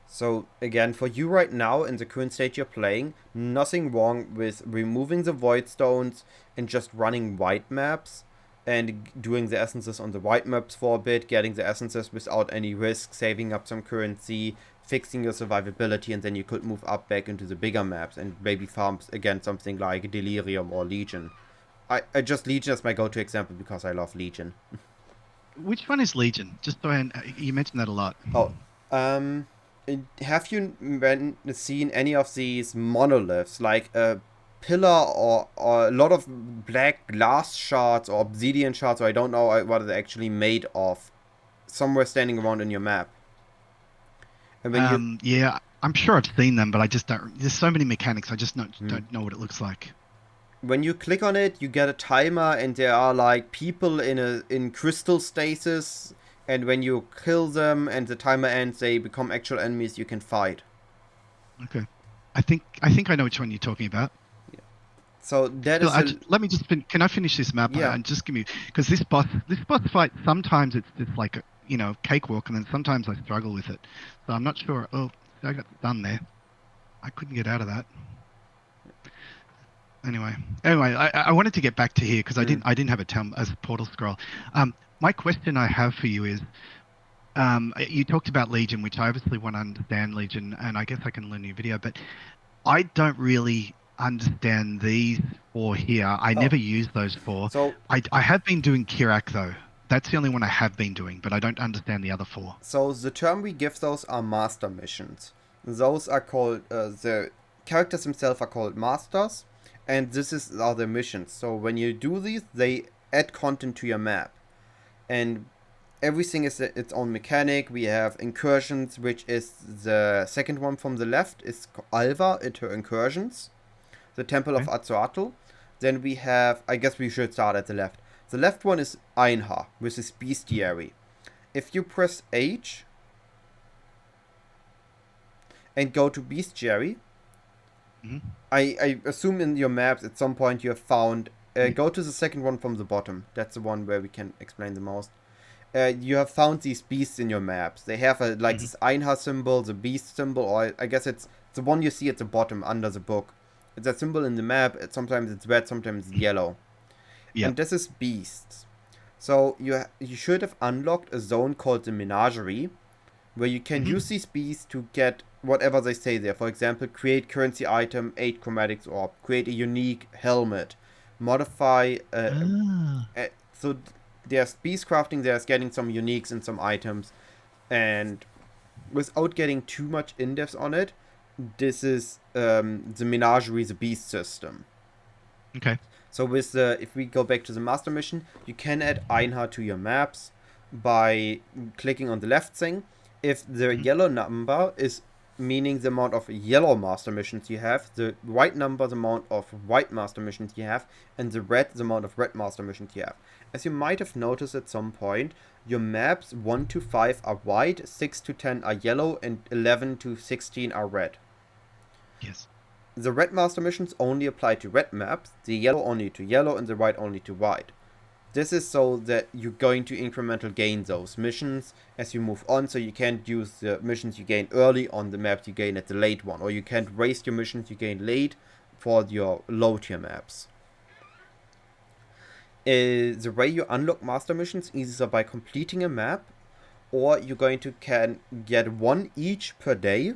A: So again, for you right now in the current state you're playing, nothing wrong with removing the Voidstones and just running white maps and doing the essences on the white maps for a bit, getting the essences without any risk, saving up some currency, fixing your survivability, and then you could move up back into the bigger maps and maybe farm again something like Delirium or Legion. I just Legion as my go-to example because I love Legion.
B: Which one is Legion? Just so you mentioned that a lot.
A: Oh, um, have you seen any of these monoliths, like a pillar or a lot of black glass shards or obsidian shards, or I don't know what they're actually made of, somewhere standing around in your map? And
B: Yeah, I'm sure I've seen them, but I just don't. There's so many mechanics. I just
A: hmm,
B: don't know what it looks like.
A: when you click on it, you get a timer, and there are like people in crystal stasis. And when you kill them and the timer ends, they become actual enemies you can fight.
B: Okay. I think I know which one you're talking about.
A: Yeah. So that
B: Still,
A: is a
B: let me just can I finish this map
A: yeah.
B: and just give me because this boss fight sometimes it's just like a cakewalk and then sometimes I struggle with it. So I'm not sure. Oh, I got done there. I couldn't get out of that. Anyway, I wanted to get back to here because I
A: Mm,
B: didn't have a term as a portal scroll. My question I have for you is, you talked about Legion, which I obviously want to understand Legion, and I guess I can learn your video, but I don't really understand these four here. I
A: oh,
B: never use those four.
A: so
B: I have been doing Kirak though. That's the only one I have been doing, but I don't understand the other four.
A: so the term we give those are master missions. Those are called the characters themselves are called masters, and this is are the missions. So when you do these, they add content to your map, and everything is its own mechanic. We have incursions, which is the second one from the left, is Alva into incursions, the Temple of
B: Okay.
A: Azuatl. Then we have, I guess we should start at the left. The left one is Einha, which is Bestiary. If you press H and go to Bestiary,
B: Hmm.
A: I assume in your maps at some point you have found. Go to the second one from the bottom. That's the one where we can explain the most. You have found these beasts in your maps. They have a like
B: Hmm.
A: this Einha symbol, the beast symbol, or I guess it's the one you see at the bottom under the book. It's a symbol in the map. Sometimes it's red, sometimes it's yellow,
B: Yep.
A: and this is beasts. So you should have unlocked a zone called the Menagerie, where you can use
B: Hmm.
A: these beasts to get whatever they say there. For example, create currency item, 8 chromatics orb, create a unique helmet, modify.
B: Ah.
A: So there's beast crafting, there's getting some uniques and some items, and without getting too much in depth on it, this is the Menagerie, the beast system.
B: Okay.
A: So with the if we go back to the master mission, you can add Einhard to your maps by clicking on the left thing. If the
B: Hmm.
A: yellow number is meaning the amount of yellow master missions you have, the white number the amount of white master missions you have, and the red the amount of red master missions you have. As you might have noticed at some point, your maps 1 to 5 are white, 6 to 10 are yellow, and 11 to 16 are red.
B: Yes.
A: The red master missions only apply to red maps, the yellow only to yellow, and the white only to white. This is so that you're going to incremental gain those missions as you move on, so you can't use the missions you gain early on the maps you gain at the late one, or you can't waste your missions you gain late for your low tier maps. The way you unlock master missions is either by completing a map, or you're going to can get one each per day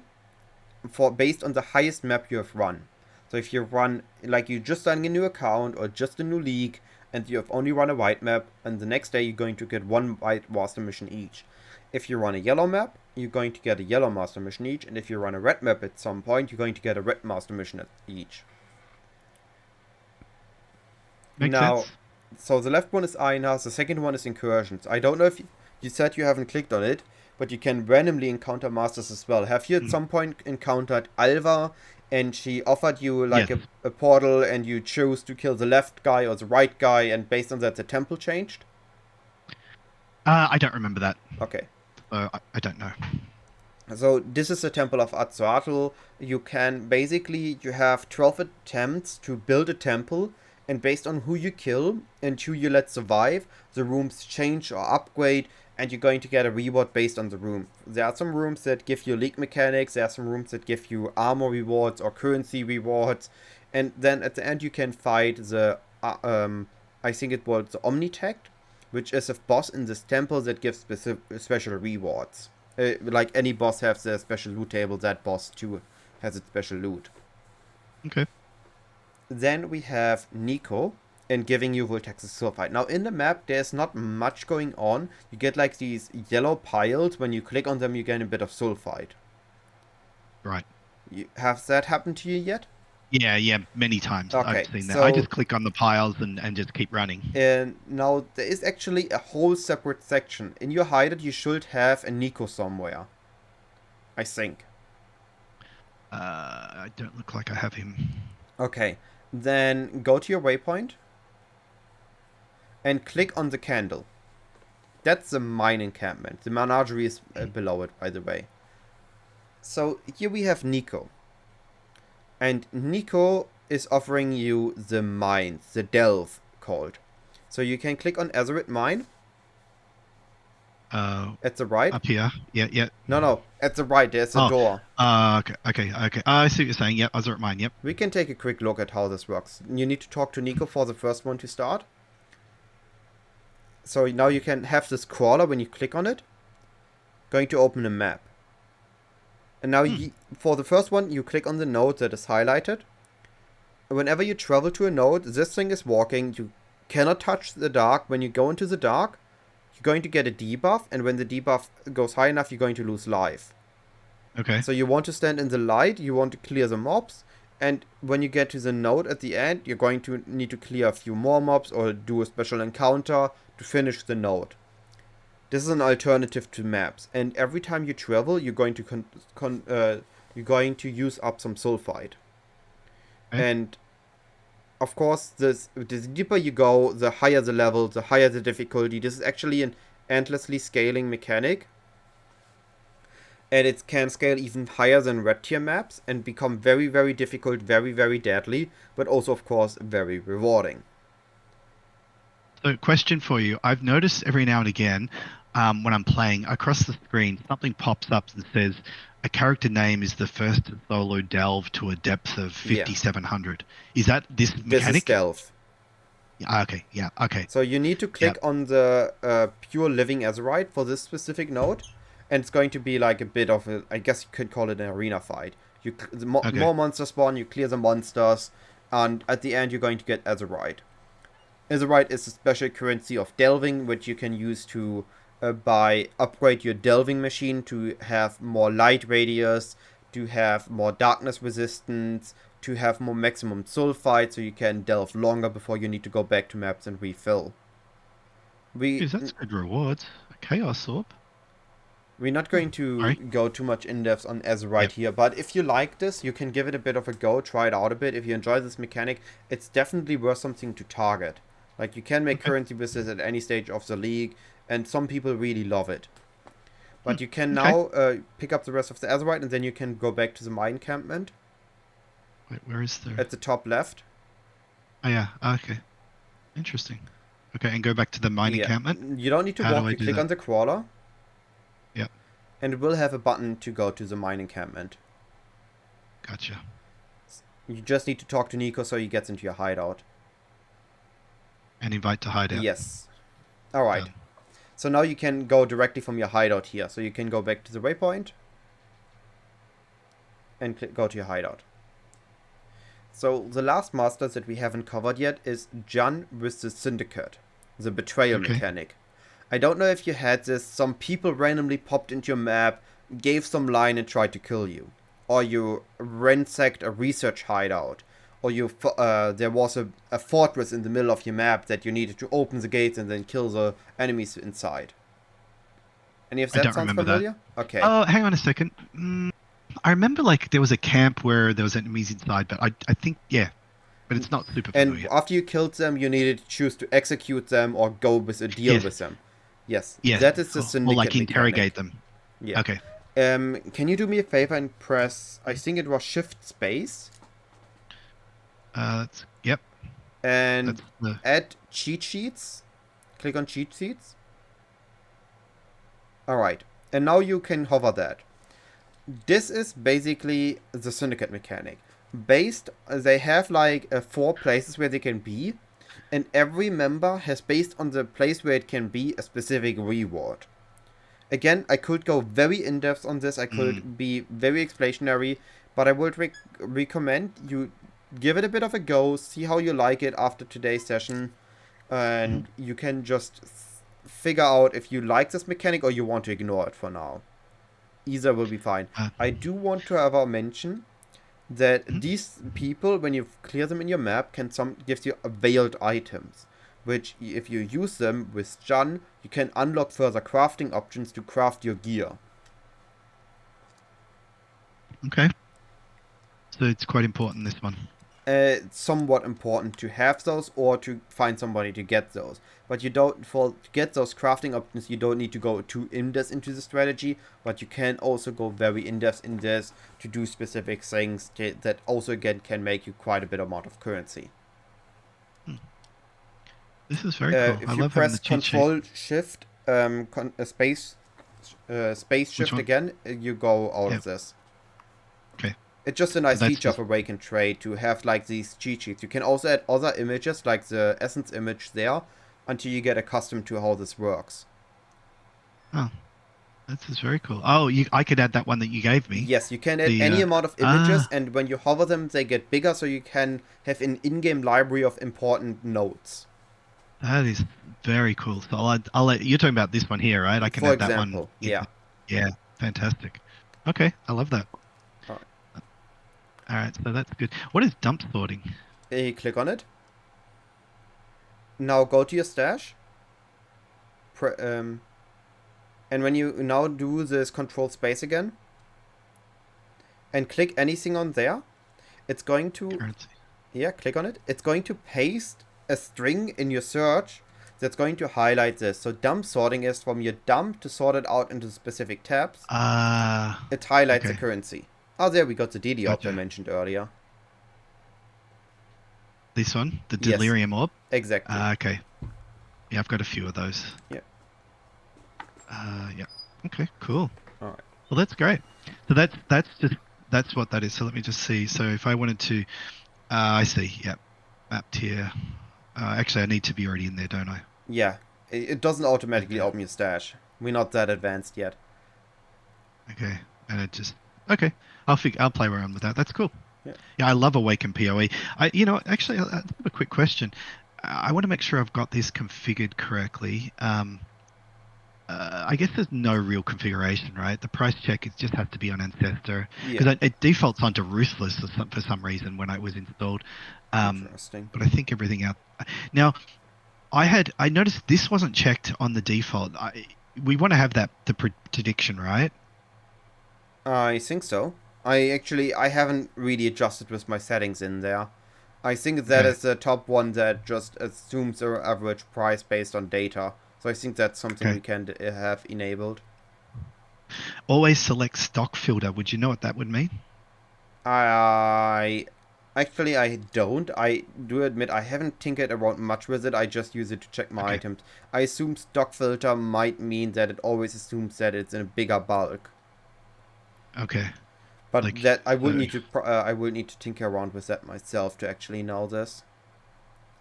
A: for based on the highest map you have run. So if you run like you just starting a new account or just a new league and you have only run a white map, and the next day you're going to get one white master mission each. If you run a yellow map, you're going to get a yellow master mission each, and if you run a red map at some point, you're going to get a red master mission each.
B: Makes
A: Now,
B: sense.
A: so the left one is Aina, the second one is Incursions. I don't know if you said you haven't clicked on it, but you can randomly encounter masters as well. Have you at some point encountered Alva, and she offered you like
B: Yes.
A: a portal, and you chose to kill the left guy or the right guy, and based on that the temple changed?
B: I don't remember that.
A: Okay.
B: I don't know.
A: So this is the Temple of Azrael. You can basically, you have 12 attempts to build a temple, and based on who you kill and who you let survive, the rooms change or upgrade, and you're going to get a reward based on the room. There are some rooms that give you league mechanics, there are some rooms that give you armor rewards or currency rewards, and then at the end you can fight the, I think it was the Omnitect, which is a boss in this temple that gives special rewards. Like any boss has their special loot table, that boss too has its special loot.
B: Okay.
A: Then we have Nico and giving you Voltax's Sulfide. Now in the map there's not much going on. You get like these yellow piles. When you click on them you get a bit of Sulfide.
B: Right.
A: Has that happened to you yet?
B: Yeah, many times
A: Okay,
B: I've seen that.
A: so
B: I just click on the piles and just keep running.
A: And now there is actually a whole separate section. In your hideout you should have a Nico somewhere. I think.
B: I don't look like I have him.
A: Okay, then go to your waypoint and click on the candle. That's the mine encampment. The menagerie is below it, by the way. So here we have Nico. And Nico is offering you the mines, the delve called. So you can click on Azeroth Mine. At the right.
B: Up here. Yeah.
A: No. At the right, there's a door.
B: Okay. I see what you're saying. Yep, Azeroth Mine, yep.
A: We can take a quick look at how this works. You need to talk to Nico for the first one to start. So now you can have this crawler when you click on it. Going to open a map. And now for the first one, you click on the node that is highlighted. Whenever you travel to a node, this thing is walking. You cannot touch the dark. When you go into the dark, you're going to get a debuff. And when the debuff goes high enough, you're going to lose life.
B: Okay.
A: So you want to stand in the light. You want to clear the mobs. And when you get to the node at the end, you're going to need to clear a few more mobs or do a special encounter to finish the node. This is an alternative to maps, and every time you travel, you're going to use up some sulfide.
B: Okay.
A: And of course, the deeper you go, the higher the level, the higher the difficulty. This is actually an endlessly scaling mechanic, and it can scale even higher than red tier maps and become very, very difficult, very, very deadly, but also, of course, very rewarding.
B: So, question for you. I've noticed every now and again, when I'm playing, across the screen, something pops up that says a character name is the first solo delve to a depth of 5,700. Is that this mechanic?
A: This is delve.
B: Okay.
A: So you need to click on the pure living Azerite for this specific node, and it's going to be like a bit of a, I guess you could call it an arena fight. More monsters spawn, you clear the monsters, and at the end you're going to get Azerite. Azerite is a special currency of delving, which you can use to upgrade your delving machine to have more light radius, to have more darkness resistance, to have more maximum sulfide, so you can delve longer before you need to go back to maps and refill.
B: That's good rewards. A Chaos Orb.
A: We're not going to go too much in depth on Azerite here, but if you like this, you can give it a bit of a go, try it out a bit. If you enjoy this mechanic, it's definitely worth something to target. Like, you can make currency with this at any stage of the league, and some people really love it. But you can now pick up the rest of the Azerite, and then you can go back to the mine encampment.
B: Wait, where is there?
A: At the top left.
B: Oh, yeah. Okay. Interesting. Okay, and go back to the mine encampment?
A: You don't need to walk. You click on the crawler.
B: Yep.
A: And it will have a button to go to the mine encampment.
B: Gotcha.
A: You just need to talk to Nico so he gets into your hideout.
B: And invite to hideout.
A: Yes. Alright. So now you can go directly from your hideout here. So you can go back to the waypoint. And go to your hideout. So the last master that we haven't covered yet is Jan with the Syndicate. The betrayal mechanic. I don't know if you had this. Some people randomly popped into your map, gave some line and tried to kill you. Or you ransacked a research hideout. Or there was a fortress in the middle of your map that you needed to open the gates and then kill the enemies inside. Any of
B: I
A: that
B: don't
A: sounds
B: remember that.
A: familiar? Okay.
B: Oh, hang on a second. I remember like there was a camp where there was enemies inside, but I think yeah, but it's not super
A: And
B: familiar.
A: after you killed them, you needed to choose to execute them or go with a deal
B: Yes,
A: with them. Yes,
B: yes,
A: that is the
B: or like
A: syndicate
B: interrogate
A: mechanic.
B: them.
A: Yeah.
B: Okay.
A: Can you do me a favor and press, I think it was Shift Space,
B: Yep.
A: and
B: That's the
A: add cheat sheets? Click on cheat sheets. Alright. And now you can hover that. This is basically the syndicate mechanic. They have like 4 places where they can be, and every member has, based on the place where it can be, a specific reward. Again, I could go very in-depth on this, I could be very explanatory, but I would recommend you give it a bit of a go, see how you like it after today's session, and you can just figure out if you like this mechanic or you want to ignore it for now. Either will be fine.
B: uh,
A: I do want to have a mention that
B: mhm.
A: these people, when you clear them in your map, gives you veiled items, which if you use them with stun, you can unlock further crafting options to craft your gear.
B: Okay. So it's quite important, this one.
A: It's somewhat important to have those or to find somebody to get those. But you don't, to get those crafting options, you don't need to go too in-depth into the strategy, but you can also go very in-depth in this to do specific things that also again can make you quite a bit amount of currency.
B: Hmm. This is very cool. I
A: If you
B: love having the
A: press
B: cheat sheet.
A: Control Shift, space
B: Which
A: shift
B: one?
A: again, you go out
B: Yeah.
A: of this.
B: Okay.
A: It's just a
B: So
A: nice
B: that's
A: feature
B: just
A: of Awaken Trade to have like these cheat sheets. You can also add other images like the essence image there until you get accustomed to how this works.
B: oh, this is very cool. Oh, I could add that one that you gave me.
A: Yes, you can add
B: The
A: any amount of images, and when you hover them, they get bigger, so you can have an in-game library of important notes.
B: that is very cool. So I'll let you're talking about this one here, right? I can
A: For
B: add that one
A: example,
B: in.
A: yeah.
B: Yeah, fantastic. Okay, I love that.
A: Alright.
B: All right, so that's good. What is dump sorting?
A: You click on it. Now go to your stash. And when you now do this control space again, and click anything on there, it's going to,
B: Currency.
A: yeah, click on it. It's going to paste a string in your search that's going to highlight this. So dump sorting is from your dump to sort it out into specific tabs. It highlights the
B: Okay,
A: currency. Oh, there we got the DD orb I
B: gotcha.
A: mentioned earlier.
B: This one, the
A: Yes,
B: Delirium orb.
A: exactly.
B: Okay. Yeah, I've got a few of those.
A: Yeah.
B: Yeah. Okay, cool.
A: All right.
B: Well, that's great. So that's what that is. So let me just see. So if I wanted to, I see. Yep, mapped here. Actually, I need to be already in there, don't I?
A: Yeah, it doesn't automatically
B: Okay.
A: open your stash. We're not that advanced yet.
B: Okay. And it just okay. I'll play around with that. That's cool.
A: Yeah.
B: Yeah, I love Awaken PoE. Actually, I have a quick question. I want to make sure I've got this configured correctly. I guess there's no real configuration, right? The price check it just has to be on Ancestor
A: Yeah.
B: because it defaults onto Ruthless for some reason when it was installed.
A: Interesting.
B: But I think everything out. Now, I noticed this wasn't checked on the default. We want to have the prediction, right?
A: I think so. I haven't really adjusted with my settings in there. I think that
B: Okay.
A: is the top one that just assumes the average price based on data. So I think that's something
B: Okay.
A: we can have enabled.
B: Always select stock filter. Would you know what that would mean?
A: I I don't. I do admit I haven't tinkered around much with it. I just use it to check my
B: Okay.
A: items. I assume stock filter might mean that it always assumes that it's in a bigger bulk.
B: Okay.
A: But
B: Like
A: that
B: so.
A: I will need to tinker around with that myself to actually know this.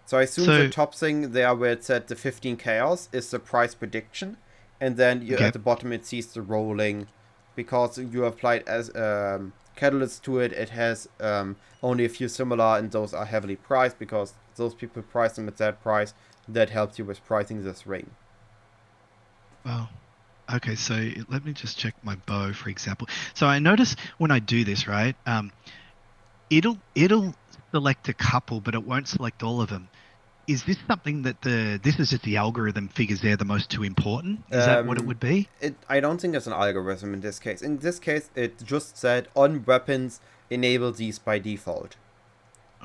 A: So I assume the
B: So.
A: top thing there where it said the 15 chaos is the price prediction, and then you
B: Okay.
A: at the bottom it sees the rolling, because you applied as catalyst to it. It has only a few similar, and those are heavily priced because those people price them at that price. That helps you with pricing this ring.
B: Well. Okay, so let me just check my bow, for example. So I notice when I do this, right? It'll select a couple, but it won't select all of them. is this something that this is just the algorithm figures they're the most two important? Is that what it
A: Um,
B: would be?
A: I don't think it's an algorithm in this case. In this case, it just said on weapons enable these by default.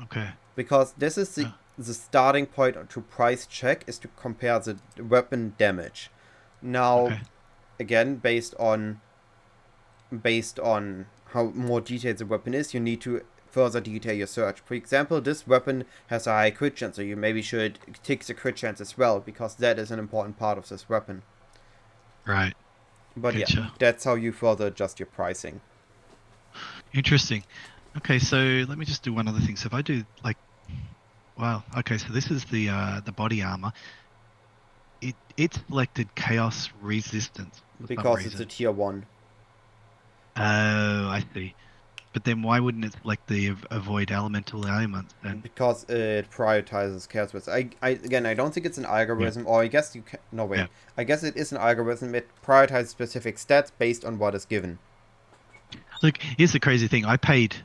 B: Okay.
A: Because this is
B: Uh,
A: the starting point to price check is to compare the weapon damage. Now,
B: okay.
A: again, based on how more detailed the weapon is, you need to further detail your search. For example, this weapon has a high crit chance, so you maybe should tick the crit chance as well, because that is an important part of this weapon.
B: Right.
A: But yeah,
B: Gotcha.
A: that's how you further adjust your pricing.
B: Interesting. Okay, so let me just do one other thing. So if I do like, wow. Okay, so this is the body armor. It selected chaos resistance for some
A: Because it's a
B: reason.
A: tier 1.
B: Oh, I see. But then why wouldn't it select the avoid elemental elements then?
A: Because it prioritizes chaos risks. I don't think it's an
B: Yeah.
A: algorithm, or I guess you can. No, wait.
B: Yeah.
A: I guess it is an algorithm. It prioritizes specific stats based on what is given.
B: Look, here's the crazy thing. I paid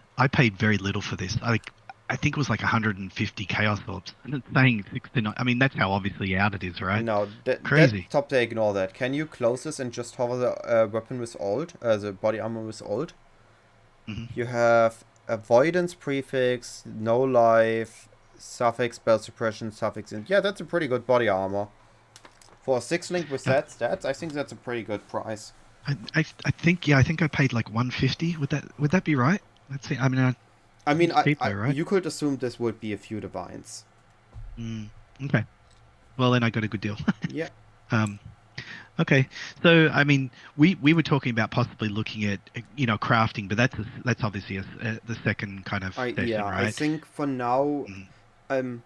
B: very little for this. I think it was like 150 chaos orbs, and it's saying 69. I mean, that's how obviously out it is, right?
A: No, that
B: Crazy.
A: top to ignore that. Can you close this and just hover the weapon with alt, the body armor with alt?
B: Hmm.
A: You have avoidance prefix, no life, suffix, spell suppression, suffix, and yeah, that's a pretty good body armor. For a 6 link with
B: Yeah,
A: that stats, I think that's a pretty good price.
B: I think yeah, I think I paid like 150. Would that be right? Let's see. I mean,
A: I mean,
B: seems cheap though, right?
A: you could assume this would be a few divines.
B: Mm, okay. Well, then I got a good deal.
A: Yeah.
B: Um, okay. So, I mean, we were talking about possibly looking at crafting, but that's obviously the second kind of session,
A: I
B: right?
A: think for now,
B: Mm,
A: um,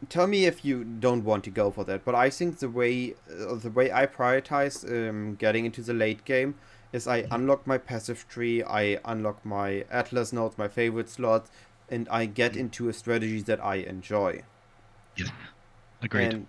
A: tell me if you don't want to go for that. But I think the way I prioritize getting into the late game is I
B: mhm,
A: unlock my passive tree, I unlock my atlas nodes, my favorite slots, and I get
B: mm.
A: into a strategy that I enjoy.
B: Yes, agreed.
A: And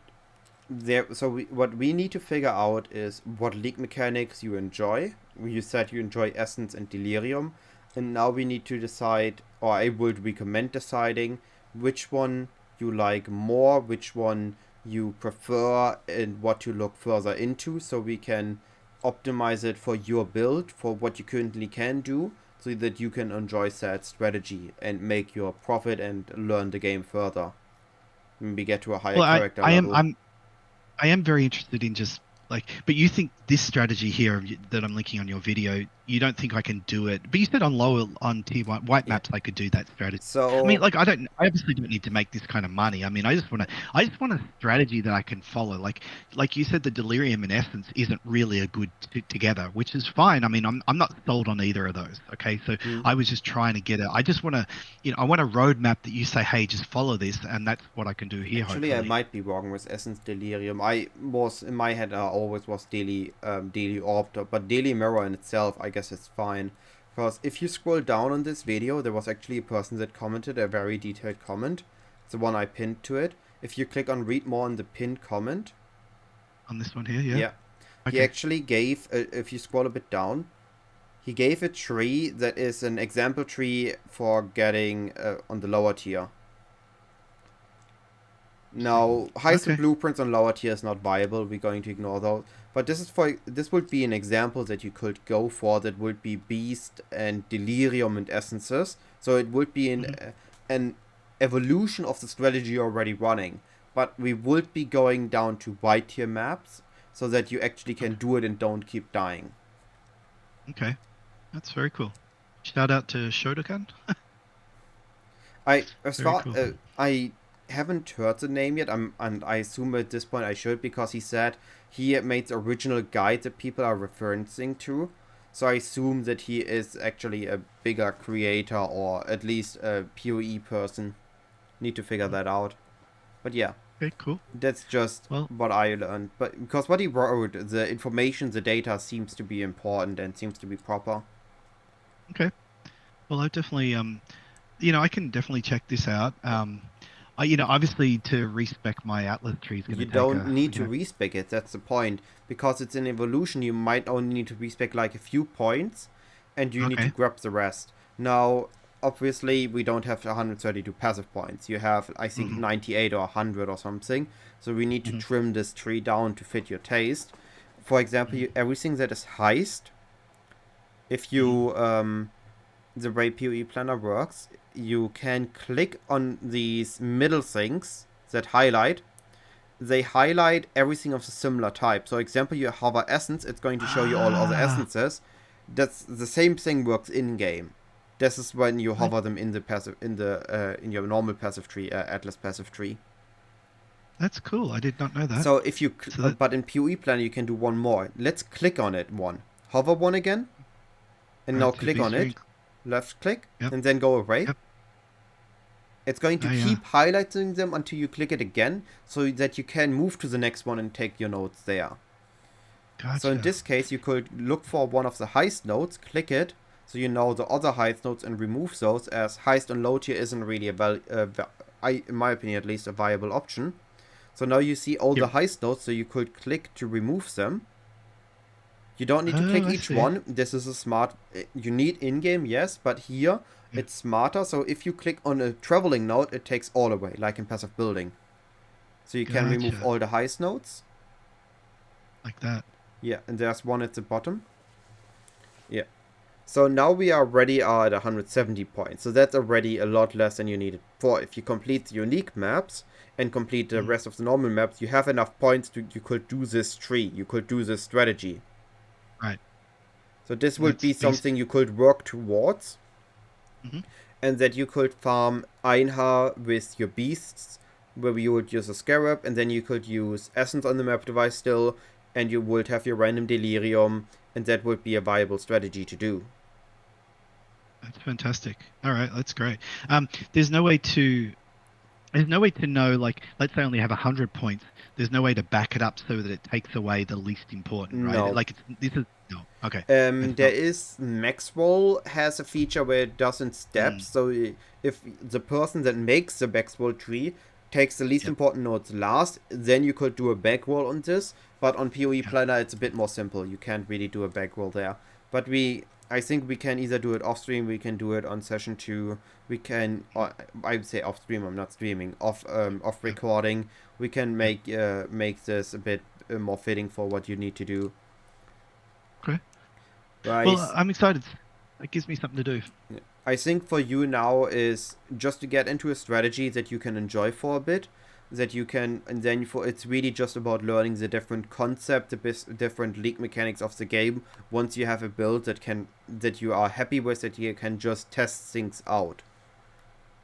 A: what we need to figure out is what league mechanics you enjoy. You said you enjoy Essence and Delirium, and now we need to decide, or I would recommend deciding which one you like more, which one you prefer, and what to look further into, so we can optimize it for your build, for what you currently can do, so that you can enjoy that strategy and make your profit and learn the game further. Maybe get to a higher
B: Well,
A: character
B: I am
A: level.
B: I am very interested in just like, but you think this strategy here that I'm linking on your video, you don't think I can do it? But you said on tier one white
A: Yeah.
B: maps I could do that strategy. I mean,
A: So
B: like I obviously don't need to make this kind of money. I mean, I just want a strategy that I can follow. Like you said, the Delirium and Essence isn't really a good together, which is fine. I mean, I'm not sold on either of those. Okay, so
A: hmm,
B: I was just trying to get it. I just want to, I want a roadmap that you say, hey, just follow this, and that's what I can do here,
A: actually, I
B: hopefully.
A: might be wrong with Essence Delirium. I was in my head. I always was Daily Orb, but Daily Mirror in itself, I guess it's fine. Because if you scroll down on this video, there was actually a person that commented a very detailed comment. The one I pinned to it. If you click on read more on the pinned comment,
B: On this one here, yeah.
A: yeah, he
B: Okay.
A: actually gave. If you scroll a bit down, he gave a tree that is an example tree for getting on the lower tier.
B: Interesting.
A: Now, heist and
B: Okay.
A: blueprints on lower tier is not viable. We're going to ignore those. But this would be an example that you could go for. That would be Beast and Delirium and Essences. So it would be
B: Hmm.
A: an evolution of the strategy you're already running. But we would be going down to white tier maps so that you actually can
B: Okay.
A: do it and don't keep dying.
B: Okay. That's very cool. Shout out to Shotokan.
A: I as
B: Very
A: far
B: cool.
A: I haven't heard the name yet. And I assume at this point I should, because he said he made the original guide that people are referencing to. So I assume that he is actually a bigger creator, or at least a PoE person. Need to figure
B: Mm.
A: that out. But yeah,
B: Okay, cool.
A: that's just
B: Well,
A: what I learned. But because what he wrote, the information, the data seems to be important and seems to be proper.
B: okay. Well, I definitely I can definitely check this out. Obviously to respec my Atlas tree is going
A: You
B: to take
A: don't
B: a,
A: need to respec it, that's the point. Because it's an evolution, you might only need to respec like a few points, and you need to
B: okay.
A: grab the rest. Now, obviously we don't have 132 passive points. You have, I think, 98 or 100 or something. So we need to trim this tree down to fit your taste. For example, everything that is heist, if you, the way PoE Planner works, you can click on these middle things that highlight. They highlight everything of a similar type. So, example, you hover essence, it's going to show you all other essences. That's the same thing works in game. This is when you hover them in the passive, in your normal passive tree, Atlas passive tree.
B: That's cool. I did not know that.
A: So if you, but in PoE Planner you can do one more. Let's click on it. Hover one again, and now click on it. Left click, and then go away. It's going to keep highlighting them until you click it again, so that you can move to the next one and take your nodes there.
B: Gotcha.
A: So in this case, you could look for one of the heist nodes, click it, so you know the other heist nodes, and remove those, as heist and low tier isn't really in my opinion at least, a viable option. So now you see all the heist nodes, so you could click to remove them. You don't need to click each one. This is a smart... You need in-game, yes, but here it's smarter. So if you click on a traveling node, it takes all away, like in passive building. So you can remove all the heist nodes.
B: Like that.
A: Yeah, and there's one at the bottom. Yeah. So now we are already at 170 points. So that's already a lot less than you needed for. If you complete the unique maps and complete the rest of the normal maps, you have enough points to... You could do this tree. You could do this strategy.
B: Right.
A: So this would be something you could work towards. And that you could farm Einhar with your beasts, where you would use a Scarab, and then you could use Essence on the map device still, and you would have your random Delirium, and that would be a viable strategy to do.
B: That's fantastic. All right, that's great. There's no way to know, like, let's say I only have 100 points. There's no way to back it up so that it takes away the least important, right?
A: No.
B: Like, no. Okay.
A: There is Maxwell has a feature where it does in steps. So if the person that makes the Maxwell tree takes the least important nodes last, then you could do a backroll on this. But on PoE Planner, it's a bit more simple. You can't really do a backroll there. But I think we can either do it off stream, we can do it on session 2, we can, I would say off stream, I'm not streaming, off recording. We can make this a bit more fitting for what you need to do.
B: Okay.
A: Right.
B: Well, I'm excited. It gives me something to do.
A: I think for you now is just to get into a strategy that you can enjoy for a bit, that you can, and then it's really just about learning the different concept, the different league mechanics of the game. Once you have a build that you are happy with, that you can just test things out.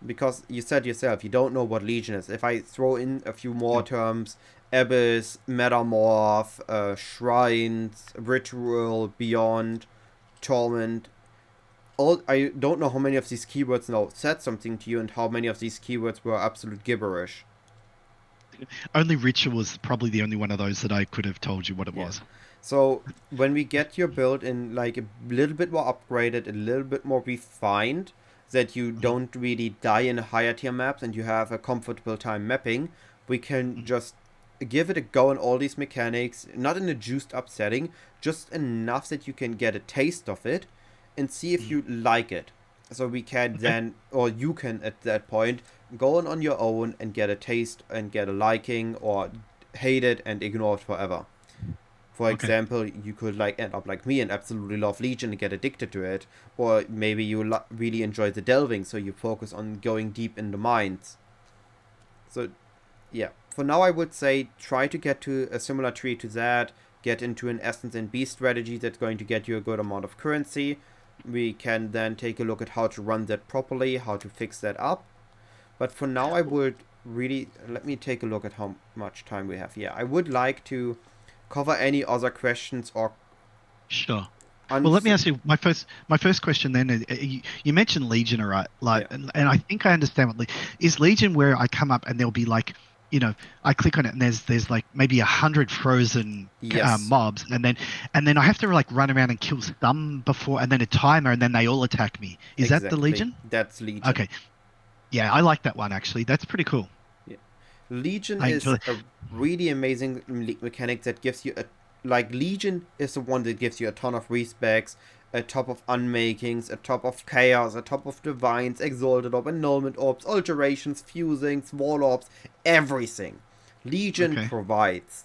A: Because you said yourself, you don't know what Legion is. If I throw in a few more terms, Abyss, Metamorph, Shrines, Ritual, Beyond, Torment, I don't know how many of these keywords now said something to you and how many of these keywords were absolute gibberish.
B: Only Ritual was probably the only one of those that I could have told you what it was.
A: So when we get your build in like a little bit more upgraded, a little bit more refined, that you don't really die in higher tier maps and you have a comfortable time mapping, we can just give it a go on all these mechanics, not in a juiced up setting, just enough that you can get a taste of it and see if you like it. So we can then, or you can at that point, go on your own and get a taste and get a liking, or hate it and ignore it forever. For example, you could end up like me and absolutely love Legion and get addicted to it. Or maybe you really enjoy the delving, so you focus on going deep in the mines. So, yeah. For now, I would say try to get to a similar tree to that. Get into an Essence and Beast strategy that's going to get you a good amount of currency. We can then take a look at how to run that properly, how to fix that up. But for now, I would really... Let me take a look at how much time we have. Yeah, I would like to cover any other questions or...
B: Sure. Well, let me ask you my first question then. You mentioned Legion, right? And I think I understand what is Legion, where I come up and there'll be like, I click on it and there's like maybe 100 frozen mobs, and then I have to like run around and kill some before, and then a timer, and then they all attack me. Is that the Legion?
A: That's Legion.
B: Okay. Yeah, I like that one actually. That's pretty cool.
A: Yeah. Legion is a really amazing mechanic that gives you Legion is the one that gives you a ton of respects, atop of Unmakings, atop of Chaos, atop of Divines, Exalted Orb, Annulment Orbs, Alterations, Fusings, Wall Orbs, everything. Legion provides.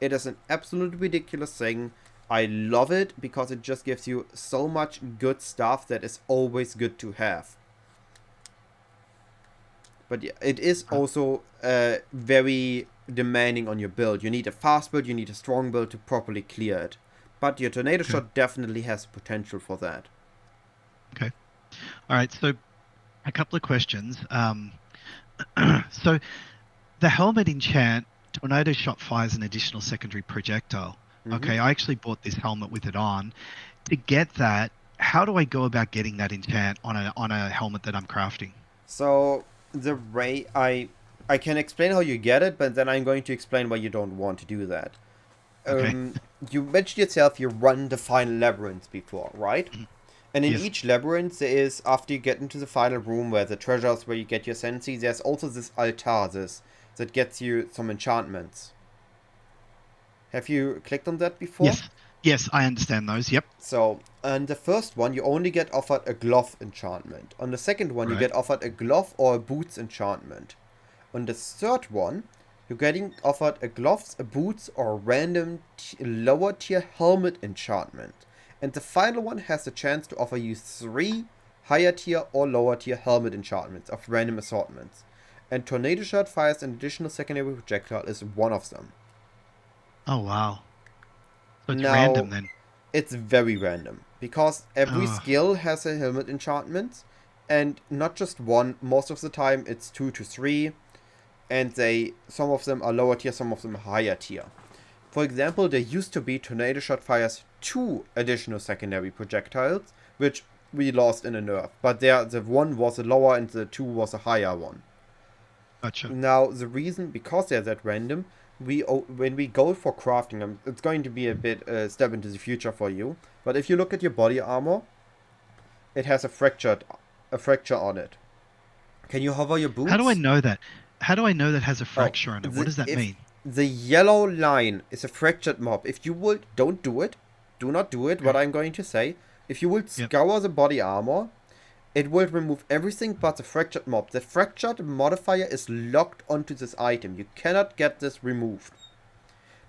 A: It is an absolutely ridiculous thing. I love it because it just gives you so much good stuff that is always good to have. But yeah, it is also very demanding on your build. You need a fast build, you need a strong build to properly clear it. But your Tornado Shot definitely has potential for that.
B: Okay. All right, so a couple of questions. So the helmet enchant, Tornado Shot fires an additional secondary projectile. Okay, I actually bought this helmet with it on. To get that, how do I go about getting that enchant on a helmet that I'm crafting?
A: So the way I can explain how you get it, but then I'm going to explain why you don't want to do that.
B: Okay.
A: You mentioned yourself you run the final labyrinth before, right? And in
B: Yes.
A: each labyrinth there is, after you get into the final room where the treasures, where you get your sensi, there's also this altar, that gets you some enchantments. Have you clicked on that before?
B: Yes. Yes, I understand those. Yep.
A: So, on the first one, you only get offered a glove enchantment. On the second one, you
B: Right.
A: get offered a glove or a boots enchantment. On the third one, you're getting offered a gloves, a boots, or a random lower tier helmet enchantment. And the final one has the chance to offer you 3 higher tier or lower tier helmet enchantments of random assortments. And Tornado Shot fires an additional secondary projectile is one of them.
B: Oh, wow. So it's
A: Now,
B: random then.
A: it's very random, because every
B: Oh,
A: skill has a helmet enchantment, and not just one. Most of the time it's 2 to 3, and some of them are lower tier, some of them higher tier. For example, there used to be Tornado Shot fires 2 additional secondary projectiles, which we lost in a nerf, but the one was a lower and the 2 was a higher one.
B: gotcha.
A: Now, the reason, because they're that random, when we go for crafting them, it's going to be a bit step into the future for you. But if you look at your body armor, it has a fracture on it. Can you hover your
B: How do I
A: boots?
B: know that? How do I know that has a
A: Oh,
B: fracture on it? What does that
A: if
B: mean?
A: the yellow line is a fractured mob, if you would, don't do it. Do not do it. What
B: Okay.
A: I'm going to say, if you would
B: Yep.
A: scour the body armor, it will remove everything but the fractured mob. The fractured modifier is locked onto this item. You cannot get this removed.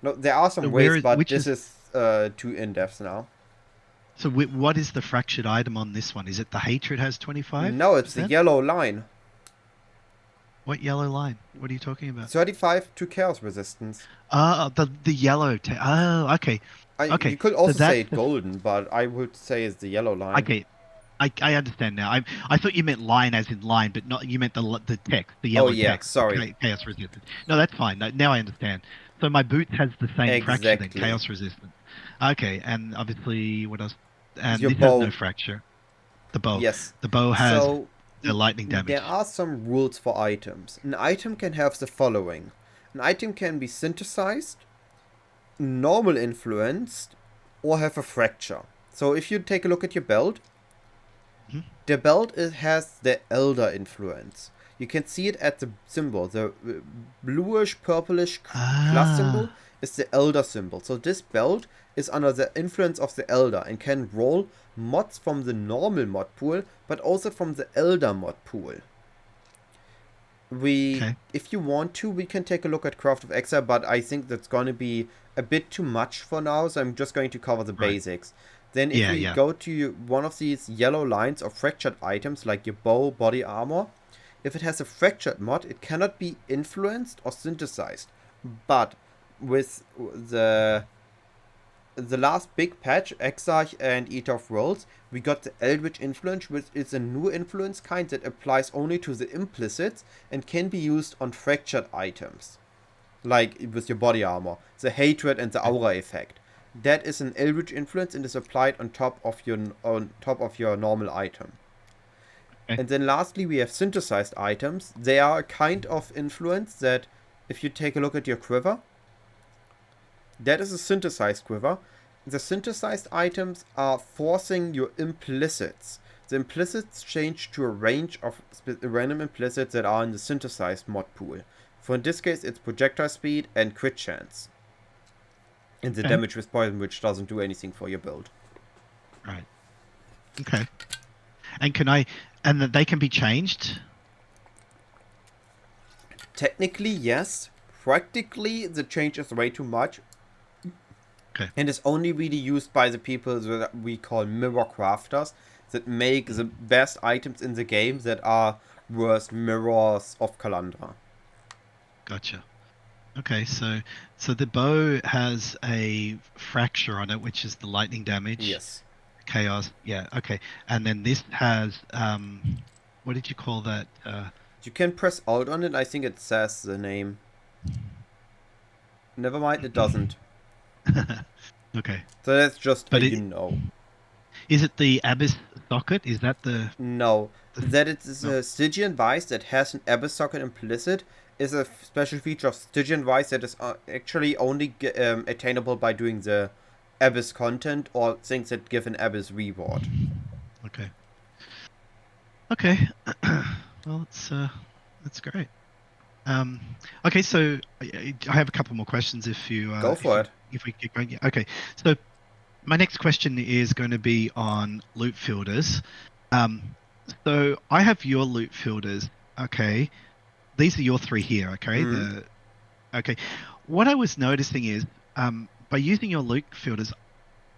A: No, there are
B: So
A: some ways, but
B: which
A: this
B: is
A: is too in-depth now.
B: so what is the fractured item on this one? Is it the hatred has
A: No, it's the
B: 25%?
A: yellow line.
B: What yellow line? What are you talking about?
A: 35 to chaos resistance.
B: The yellow. Oh, okay.
A: You
B: Okay.
A: could
B: So
A: also say
B: that's
A: it
B: the.
A: golden, but I would say it's the yellow line.
B: Okay. I understand now. I thought you meant line as in line, but not you meant the text, the
A: Oh
B: yellow
A: yeah,
B: text, the
A: sorry.
B: chaos resistant. No, that's fine. Now I understand. So my boots has the same fracture then,
A: Exactly.
B: chaos resistant. Okay, and obviously what else? And
A: Your
B: this has no
A: bow.
B: fracture. The bow.
A: Yes.
B: The bow has
A: So,
B: the lightning
A: there
B: damage.
A: are some rules for items. An item can have the following. An item can be synthesized, normal influenced, or have a fracture. So if you take a look at your belt,
B: Mhm.
A: the belt has the Elder influence. You can see it at the symbol. The bluish purplish plus symbol
B: Ah,
A: is the Elder symbol. So this belt is under the influence of the Elder and can roll mods from the normal mod pool, but also from the Elder mod pool.
B: okay.
A: If you want to, we can take a look at Craft of Exile, but I think that's going to be a bit too much for now, so I'm just going to cover the
B: Right.
A: basics. Then if
B: Yeah,
A: we
B: yeah.
A: go to one of these yellow lines of fractured items, like your bow, body armor, if it has a fractured mod, it cannot be influenced or synthesized. But with the last big patch, Exarch and Eater of Worlds, we got the Eldritch Influence, which is a new influence kind that applies only to the implicits and can be used on fractured items, like with your body armor, the Hatred and the
B: Okay.
A: Aura effect. That is an Eldritch Influence and is applied on top of your normal item.
B: Okay.
A: And then lastly, we have synthesized items. They are a kind of influence that, if you take a look at your quiver, that is a synthesized quiver. The synthesized items are forcing your implicits. The implicits change to a range of random implicits that are in the synthesized mod pool. For in this case, it's projectile speed and crit chance. And the
B: Okay.
A: damage with poison, which doesn't do anything for your build.
B: Right. Okay. And can I, and that they can be changed?
A: Technically, yes. Practically, the change is way too much.
B: Okay.
A: And is only really used by the people that we call mirror crafters that make the best items in the game that are worth mirrors of Kalandra.
B: Gotcha. Okay, so the bow has a fracture on it, which is the lightning damage,
A: Yes.
B: chaos. Yeah, okay. And then this has what did you call that?
A: You can press Alt on it. I think it says the name. Never mind, it doesn't.
B: Okay.
A: So that's just a
B: But
A: you know.
B: is it the Abyss socket? Is that
A: No.
B: the
A: That it is
B: no?
A: a Stygian Vice that has an Abyss socket implicit is a special feature of Stygian Vice that is actually only attainable by doing the Abyss content or things that give an Abyss reward.
B: Okay. Okay. Well, that's great. Um, okay, so I have a couple more questions
A: Go for it.
B: if we keep going. Yeah, okay. So my next question is going to be on loot filters. Um, so I have your loot filters. Okay, these are your three here. Okay,
A: Hmm.
B: the okay. What I was noticing is, by using your loot filters,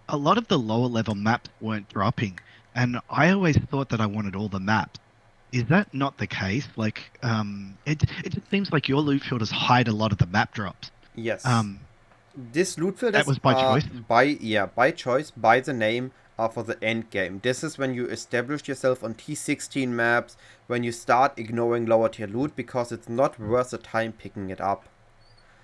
B: a lot of the lower level maps weren't dropping, and I always thought that I wanted all the maps. Is that not the case? Like, it just seems like your loot filters hide a lot of the map drops.
A: Yes.
B: Um,
A: These loot
B: that
A: filters
B: was by
A: are
B: choice.
A: by choice, by the name, are for the end game. This is when you establish yourself on T16 maps, when you start ignoring lower tier loot because it's not worth the time picking it up.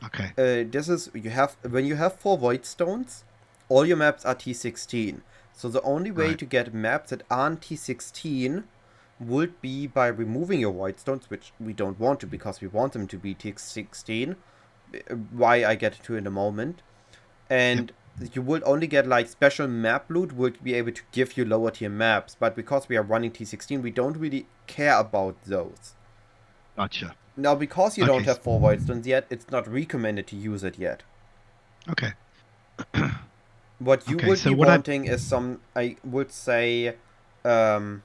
B: Okay.
A: This is you have when you have 4 Voidstones, all your maps are T16. So the only way
B: Right.
A: to get maps that aren't T16 would be by removing your Voidstones, which we don't want to because we want them to be T16. Why I get to in a moment.
B: Yep.
A: And you would only get like special map loot would be able to give you lower tier maps, but because we are running T16, we don't really care about those.
B: Gotcha.
A: Now, because you don't
B: Okay.
A: have 4 Voidstones yet, it's not recommended to use it yet.
B: Okay.
A: What you
B: Okay.
A: would
B: So
A: be
B: what I
A: wanting is some, I would say, um,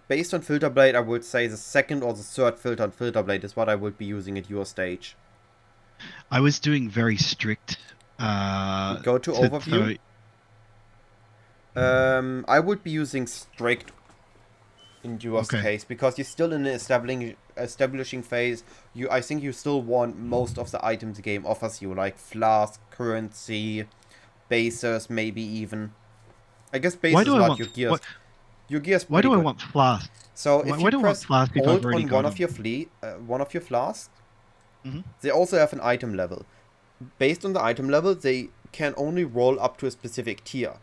A: based on Filter Blade, I would say the second or the third filter on Filter Blade is what I would be using at your stage.
B: I was doing very strict.
A: Go to
B: So
A: overview. I would be using strict in your
B: okay.
A: case because you're still in the establishing phase. I think you still want most of the items the game offers you, like flask, currency, bases, maybe even. I guess base
B: Why
A: is
B: do I
A: not
B: want
A: your gears.
B: what?
A: Your gear's
B: Why
A: pretty
B: do I
A: good.
B: want flask?
A: So if
B: Why
A: you
B: do I want
A: press
B: flask if I've
A: Alt
B: already
A: on
B: got
A: one of
B: them?
A: your one of your flasks,
B: Hmm.
A: they also have an item level. Based on the item level, they can only roll up to a specific tier.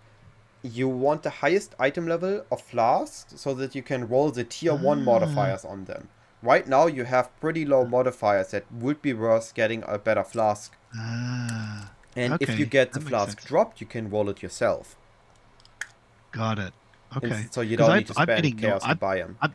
A: You want the highest item level of flasks so that you can roll the tier 1
B: Ah.
A: modifiers on them. Right now, you have pretty low modifiers that would be worth getting a better flask.
B: Ah.
A: And if you
B: Okay.
A: get the
B: That makes
A: flask
B: sense.
A: dropped, you can roll it yourself.
B: Got it.
A: And
B: Okay.
A: so you
B: Because
A: don't need to
B: I've been
A: spend chaos to buy them.
B: I've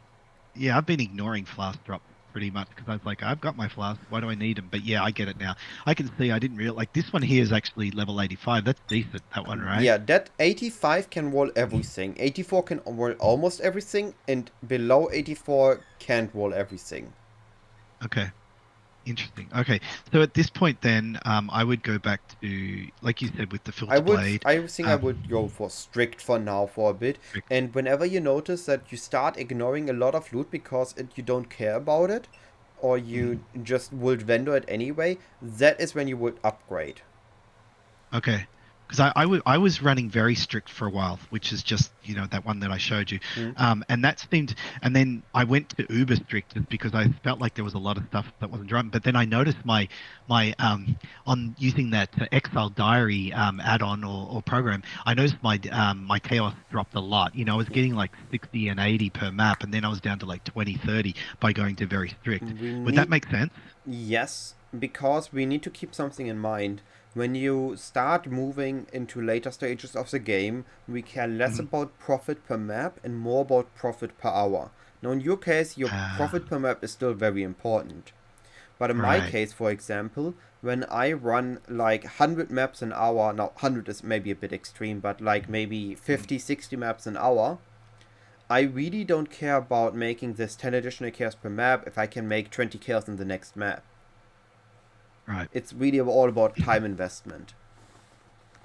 B: yeah, I've been ignoring flask drop pretty much because I was like, I've got my flask. Why do I need them? But yeah, I get it now. I can see I didn't real like this one here is actually level 85. That's decent. That one, right?
A: Yeah, that 85 can roll everything. 84 can roll almost everything, and below 84 can't roll everything.
B: Okay. Interesting. Okay. So at this point, then, I would go back to, like you said, with the filter blade.
A: I think I would
B: Um,
A: go for strict for now for a bit. And whenever you notice that you start ignoring a lot of loot because you don't care about it, or
B: mhm.
A: you just would vendor it anyway, that is when you would upgrade.
B: Okay. Because I was running very strict for a while, which is just, that one that I showed you.
A: Hmm?
B: And that seemed, and then I went to uber strict just because I felt like there was a lot of stuff that wasn't driving. But then I noticed on using that Exile Diary add-on or program, I noticed my chaos dropped a lot. I was getting like 60 and 80 per map, and then I was down to like 20, 30 by going to very strict.
A: We
B: Would that
A: need
B: make sense?
A: Yes, because we need to keep something in mind. When you start moving into later stages of the game, we care less
B: Mhm.
A: about profit per map and more about profit per hour. Now, in your case, your
B: Ah,
A: profit per map is still very important. But in my
B: right.
A: case, for example, when I run like 100 maps an hour, now 100 is maybe a bit extreme, but like maybe 50, 60 maps an hour, I really don't care about making this 10 additional kills per map if I can make 20 kills in the next map.
B: Right.
A: It's really all about time investment.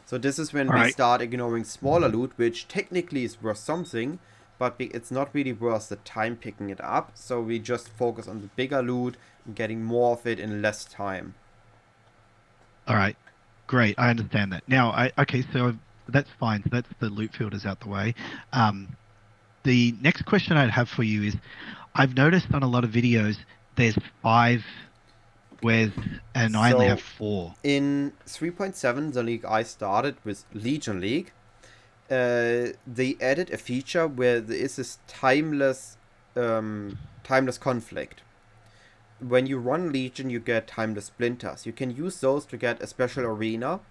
A: So this is when
B: All
A: we
B: right.
A: start ignoring smaller loot, which technically is worth something, but it's not really worth the time picking it up. So we just focus on the bigger loot and getting more of it in less time.
B: All right. Great. I understand that. Now, okay, so that's fine. So that's the loot filters out the way. The next question I'd have for you is, I've noticed on a lot of videos there's 5 squares and I only have
A: So
B: 4.
A: in 3.7, the league I started with Legion League, they added a feature where there is this timeless conflict. When you run Legion, you get timeless splinters. You can use those to get a special arena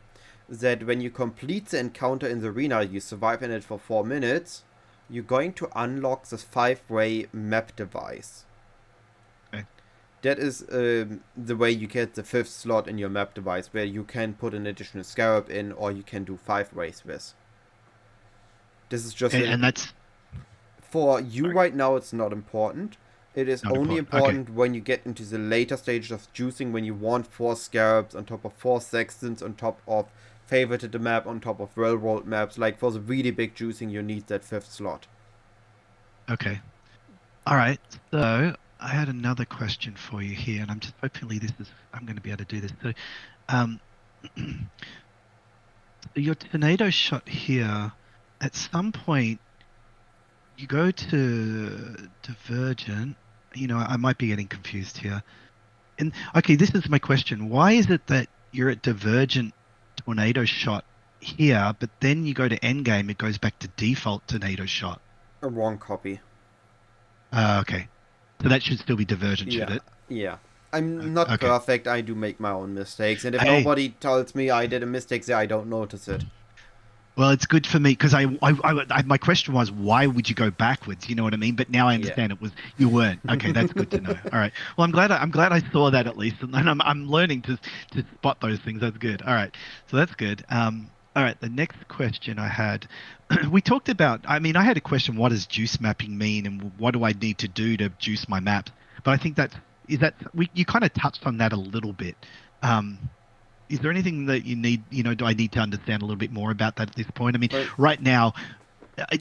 A: that when you complete the encounter in the arena, you survive in it for 4 minutes, you're going to unlock this 5-way map device.
B: Okay.
A: That is the way you get the 5th slot in your map device, where you can put an additional scarab in, or you can do 5 ways with. This is just
B: And that's
A: for you
B: sorry,
A: right now. It's not important. It is
B: not
A: only
B: important. Okay.
A: important when you get into the later stages of juicing, when you want 4 scarabs on top of 4 sextants on top of favorited map on top of railroad maps. Like for the really big juicing, you need that 5th slot.
B: Okay. All right. So I had another question for you here, and I'm just hopefully I'm going to be able to do this. So, um, your tornado shot here, at some point, you go to Divergent. I might be getting confused here. And okay, this is my question. Why is it that you're at Divergent tornado shot here, but then you go to Endgame, it goes back to default tornado shot?
A: A wrong copy.
B: Okay. So that should still be Divergent, should
A: Yeah,
B: it?
A: yeah. I'm not
B: Okay.
A: perfect. I do make my own mistakes, and if
B: Hey,
A: nobody tells me I did a mistake there, I don't notice it.
B: well, it's good for me because my question was, why would you go backwards? You know what I mean? But now I
A: Yeah.
B: understand it was you weren't. Okay, that's good to know. All right. Well, I'm glad I saw that at least, and I'm learning to spot those things. That's good. All right. So that's good. All right. The next question I had, we talked about. I mean, I had a question. What does juice mapping mean, and what do I need to do to juice my maps? But I think you kind of touched on that a little bit. Um, is there anything that do I need to understand a little bit more about that at this point? I mean,
A: Well,
B: right now,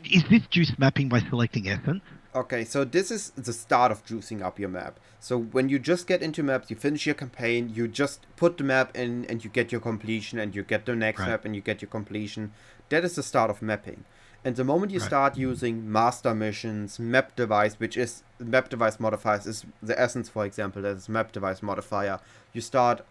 B: is this juice mapping by selecting essence?
A: okay, so this is the start of juicing up your map. So when you just get into maps, you finish your campaign, you just put the map in and you get your completion, and you get the next
B: Right,
A: map and you get your completion. That is the start of mapping. And the moment you
B: right,
A: start using master missions, map device, which is map device modifiers, is the essence, for example, that is map device modifier. You start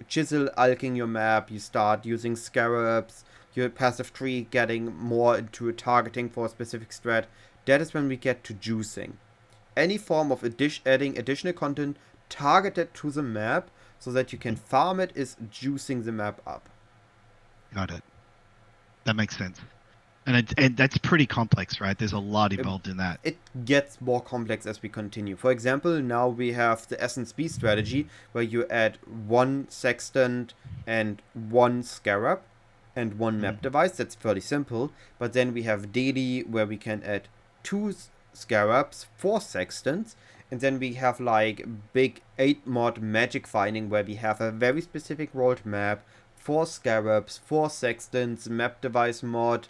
A: chisel alking your map, you start using scarabs, your passive tree getting more into targeting for a specific strat. That is when we get to juicing. Any form of adding additional content targeted to the map so that you can farm it is juicing the map up.
B: got it. That makes sense. And that's pretty complex, right? There's a lot
A: It,
B: involved in that.
A: it gets more complex as we continue. For example, now we have the Essence B strategy where you add 1 sextant and 1 scarab and 1
B: Mm.
A: map device. That's fairly simple. But then we have daily where we can add 2 scarabs, 4 sextants, and then we have like big 8 mod magic finding where we have a very specific rolled map, 4 scarabs, 4 sextants, map device mod,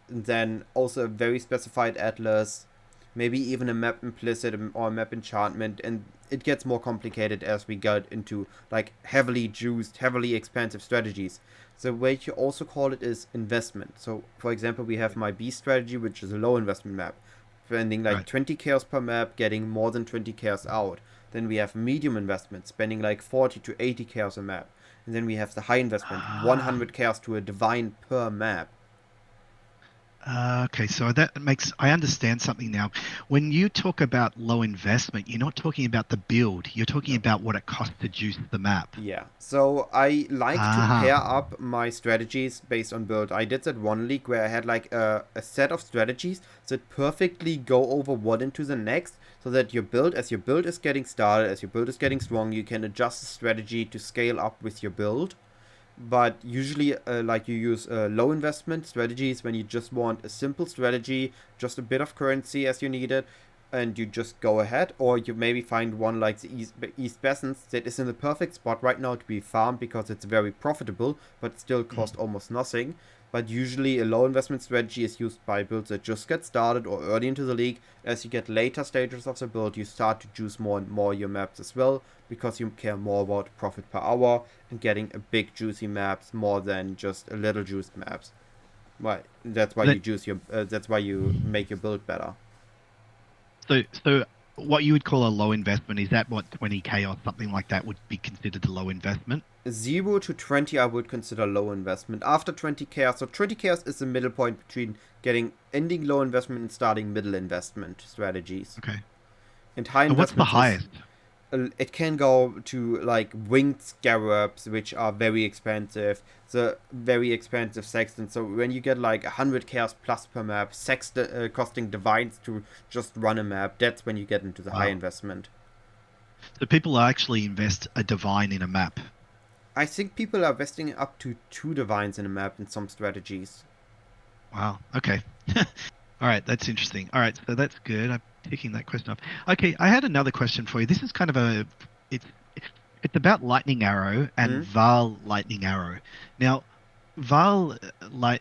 A: then also a very specified atlas, maybe even a map implicit or a map enchantment, and it gets more complicated as we get into like heavily juiced, heavily expensive strategies. The way you also call it is investment. So, for example, we have my B strategy, which is a low investment map, spending like
B: Right.
A: 20 chaos per map, getting more than 20 chaos out. Then we have medium investment, spending like 40 to 80 chaos a map. And then we have the high investment,
B: Ah,
A: 100 chaos to a divine per map.
B: Okay, so I understand something now. When you talk about low investment, you're not talking about the build. You're talking
A: No.
B: about what it costs to juice the map.
A: Yeah, so I like to
B: Ah,
A: pair up my strategies based on build. I did that one league where I had like a set of strategies that perfectly go over one into the next, so that as your build is getting started, as your build is getting strong, you can adjust the strategy to scale up with your build. But usually, like you use low investment strategies when you just want a simple strategy, just a bit of currency as you need it, and you just go ahead. Or you maybe find one like the East Basins that is in the perfect spot right now to be farmed because it's very profitable, but still cost almost nothing. But usually, a low investment strategy is used by builds that just get started or early into the league. As you get later stages of the build, you start to choose more and more your maps as well, because you care more about profit per hour and getting a big juicy maps more than just a little juiced maps. Right. That's why
B: that,
A: you juice your. That's why you make your build better.
B: so what you would call a low investment, is that what 20K or something like that would be considered a low investment?
A: 0 to 20 I would consider low investment. After 20 chaos, so 20 chaos is the middle point between getting ending low investment and starting middle investment strategies.
B: Okay.
A: And high
B: And what's the
A: investments is
B: highest?
A: it can go to like winged scarabs, which are very expensive. The very expensive sexton. So when you get like 100 chaos plus per map, sexton costing divines to just run a map, that's when you get into the high
B: Wow.
A: investment.
B: So people actually invest a divine in a map.
A: I think people are investing up to 2 divines in a map in some strategies.
B: Wow. Okay. All right, that's interesting. All right, so that's good. I'm picking that question up. Okay, I had another question for you. This is kind of it's it's about Lightning Arrow and
A: Hmm?
B: Val Lightning Arrow. Now, Val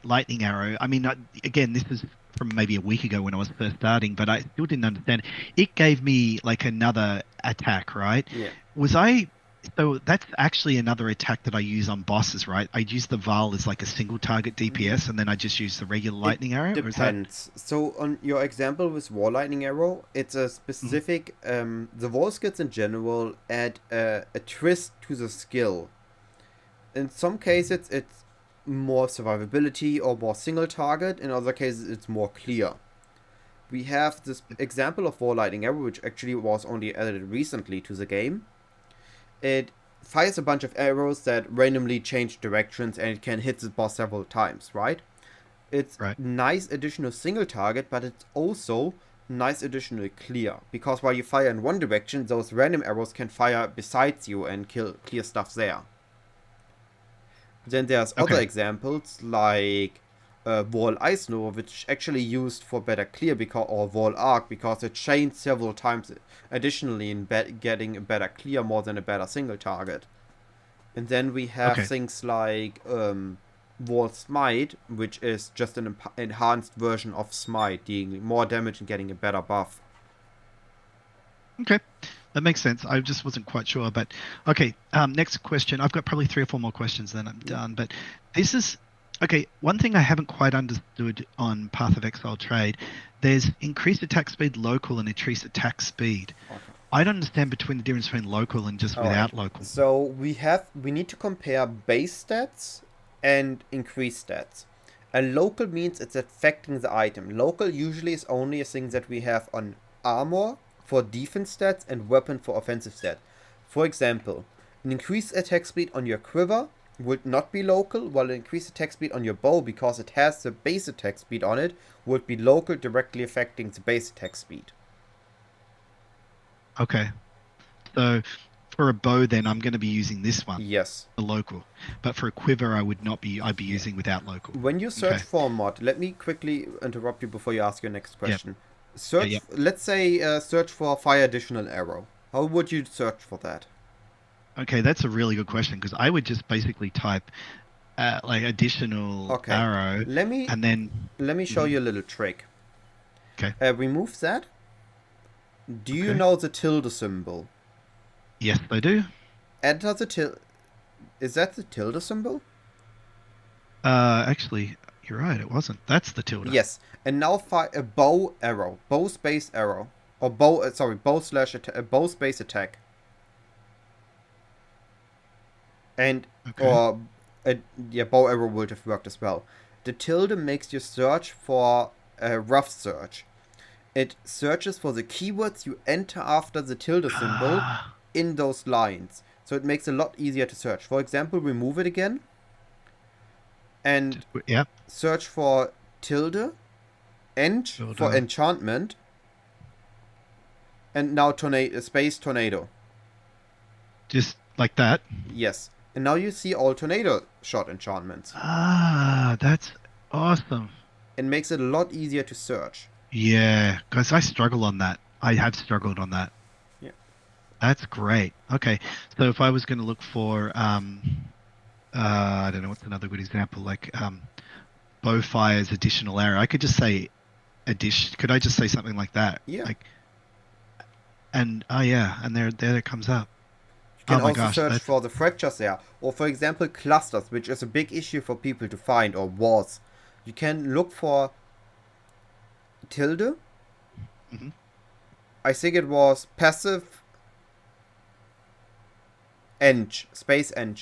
B: Lightning Arrow. I mean, again, this is from maybe a week ago when I was first starting, but I still didn't understand. It gave me like another attack, right?
A: Yeah.
B: Was I? So that's actually another attack that I use on bosses, right? I use the Val as like a single target DPS, and then I just use the regular
A: It
B: Lightning Arrow, or is that?
A: depends. So on your example with War Lightning Arrow, it's a
B: Mhm.
A: specific. The War skills in general add a twist to the skill. In some cases, it's more survivability or more single target. In other cases, it's more clear. We have this example of War Lightning Arrow, which actually was only added recently to the game. It fires a bunch of arrows that randomly change directions and it can hit the boss several times, right? It's
B: Right.
A: nice additional single target, but it's also nice additional clear. Because while you fire in one direction, those random arrows can fire besides you and kill clear stuff there. Then there's other
B: Okay.
A: examples like Wall Ice Nova, which actually used for better clear because or Wall Arc because it chains several times additionally in getting a better clear more than a better single target. And then we have
B: Okay.
A: things like Wall Smite, which is just an enhanced version of Smite, dealing more damage and getting a better buff.
B: Okay. That makes sense. I just wasn't quite sure, but okay. Next question. I've got probably three or four more questions, then I'm
A: Yeah.
B: done. But this is okay. One thing I haven't quite understood on Path of Exile trade, there's increased attack speed local and increased attack speed.
A: Okay.
B: I don't understand between the difference between local and just
A: All right.
B: without local.
A: So we need to compare base stats and increased stats. And local means it's affecting the item. Local usually is only a thing that we have on armor for defense stats and weapon for offensive stat. For example, an increased attack speed on your quiver would not be local, while an increased attack speed on your bow, because it has the base attack speed on it, would be local, directly affecting the base attack speed.
B: Okay. So for a bow, then I'm going to be using this one,
A: Yes.
B: the local. But for a quiver, I would not be. I'd be
A: Yeah.
B: using without local.
A: When you search
B: Okay.
A: for a mod, let me quickly interrupt you before you ask your next
B: Yep.
A: question.
B: Yeah.
A: Search,
B: Yep.
A: let's say, search for fire additional arrow. How would you search for that?
B: Okay, that's a really good question because I would just basically type like additional
A: Okay,
B: arrow
A: let me
B: and then
A: let me show
B: mhm.
A: you a little trick.
B: Okay.
A: Remove that. Do you
B: Okay.
A: know the tilde symbol?
B: Yes, they do.
A: Enter the tilde. Is that the tilde symbol?
B: Actually, you're right. It wasn't. That's the tilde.
A: Yes. And now fire a bow arrow, bow space arrow, or bow. Sorry, bow slash bow space attack, and
B: Okay.
A: or yeah, bow arrow would have worked as well. The tilde makes you search for a rough search. It searches for the keywords you enter after the tilde symbol in those lines. So it makes it a lot easier to search. For example, remove it again. And search for tilde, for enchantment, and now space tornado.
B: Just like that?
A: Yes. And now you see all tornado shot enchantments.
B: That's awesome.
A: It makes it a lot easier to search.
B: Yeah, because I struggle on that. I have struggled on that.
A: Yeah.
B: That's great. Okay, so if I was going to look for, I don't know, what's another good example? Like Bowfire's additional arrow. I could just say addition. Could I just say something like that?
A: Yeah.
B: Like, and and there it comes up.
A: You can also search for the fractures there. Or for example, clusters, which is a big issue for people to find, or walls. You can look for tilde.
B: Mm-hmm.
A: I think it was passive space eng.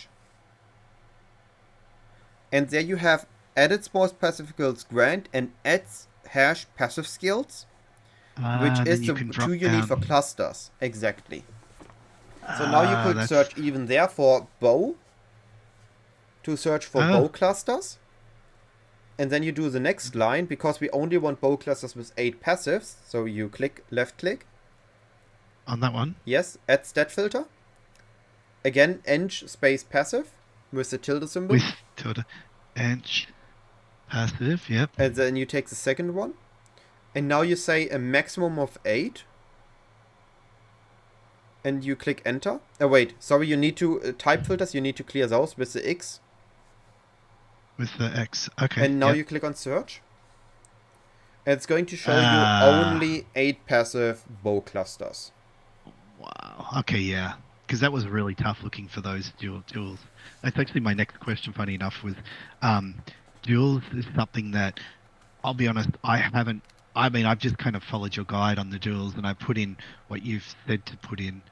A: And there you have added sports passive skills grant and adds hash passive skills, which is the two you need for clusters. Exactly. So now you could search even there for bow, to search for bow clusters. And then you do the next line, because we only want bow clusters with 8 passives. So you left click.
B: On that one?
A: Yes, add stat filter. Again, eng space passive with the tilde symbol.
B: With tilde. Eng passive, yep.
A: And then you take the second one. And now you say a maximum of 8. And you click enter. Wait, sorry, you need to type filters, you need to clear those with the X.
B: With the X, okay.
A: And now you click on search. And it's going to show you only 8 passive bow clusters.
B: Wow, okay, yeah. Because that was really tough looking for those duels. That's actually my next question, funny enough, was duels is something that, I'll be honest, I've just kind of followed your guide on the duels, and I put in what you've said to put in.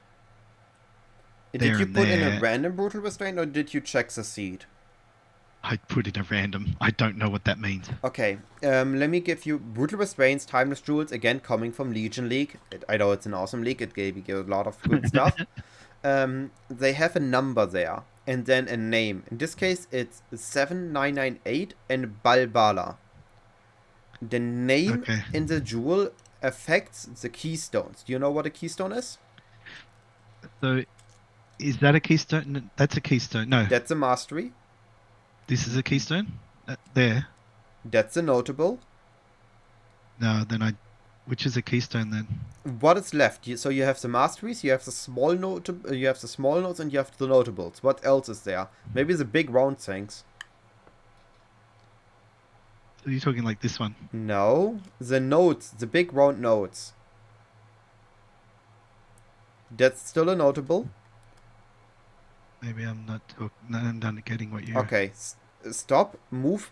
A: Did you put in a random brutal restraint, or did you check the seed?
B: I put in a random. I don't know what that means.
A: Okay, let me give you brutal restraints, timeless jewels, again coming from Legion League. I know it's an awesome league, it gave you a lot of good stuff. They have a number there, and then a name. In this case, it's 7998 and Balbala. The name in the jewel affects the keystones. Do you know what a keystone is?
B: So, is that a keystone? No, that's a keystone. No.
A: That's a mastery.
B: This is a keystone? There.
A: That's a notable.
B: No, then which is a keystone then?
A: What is left? So you have the masteries, you have the small notes, and you have the notables. What else is there? Maybe the big round things.
B: So you're talking like this one?
A: No, the notes, the big round notes. That's still a notable.
B: Maybe I'm not getting what you...
A: Okay, stop, move,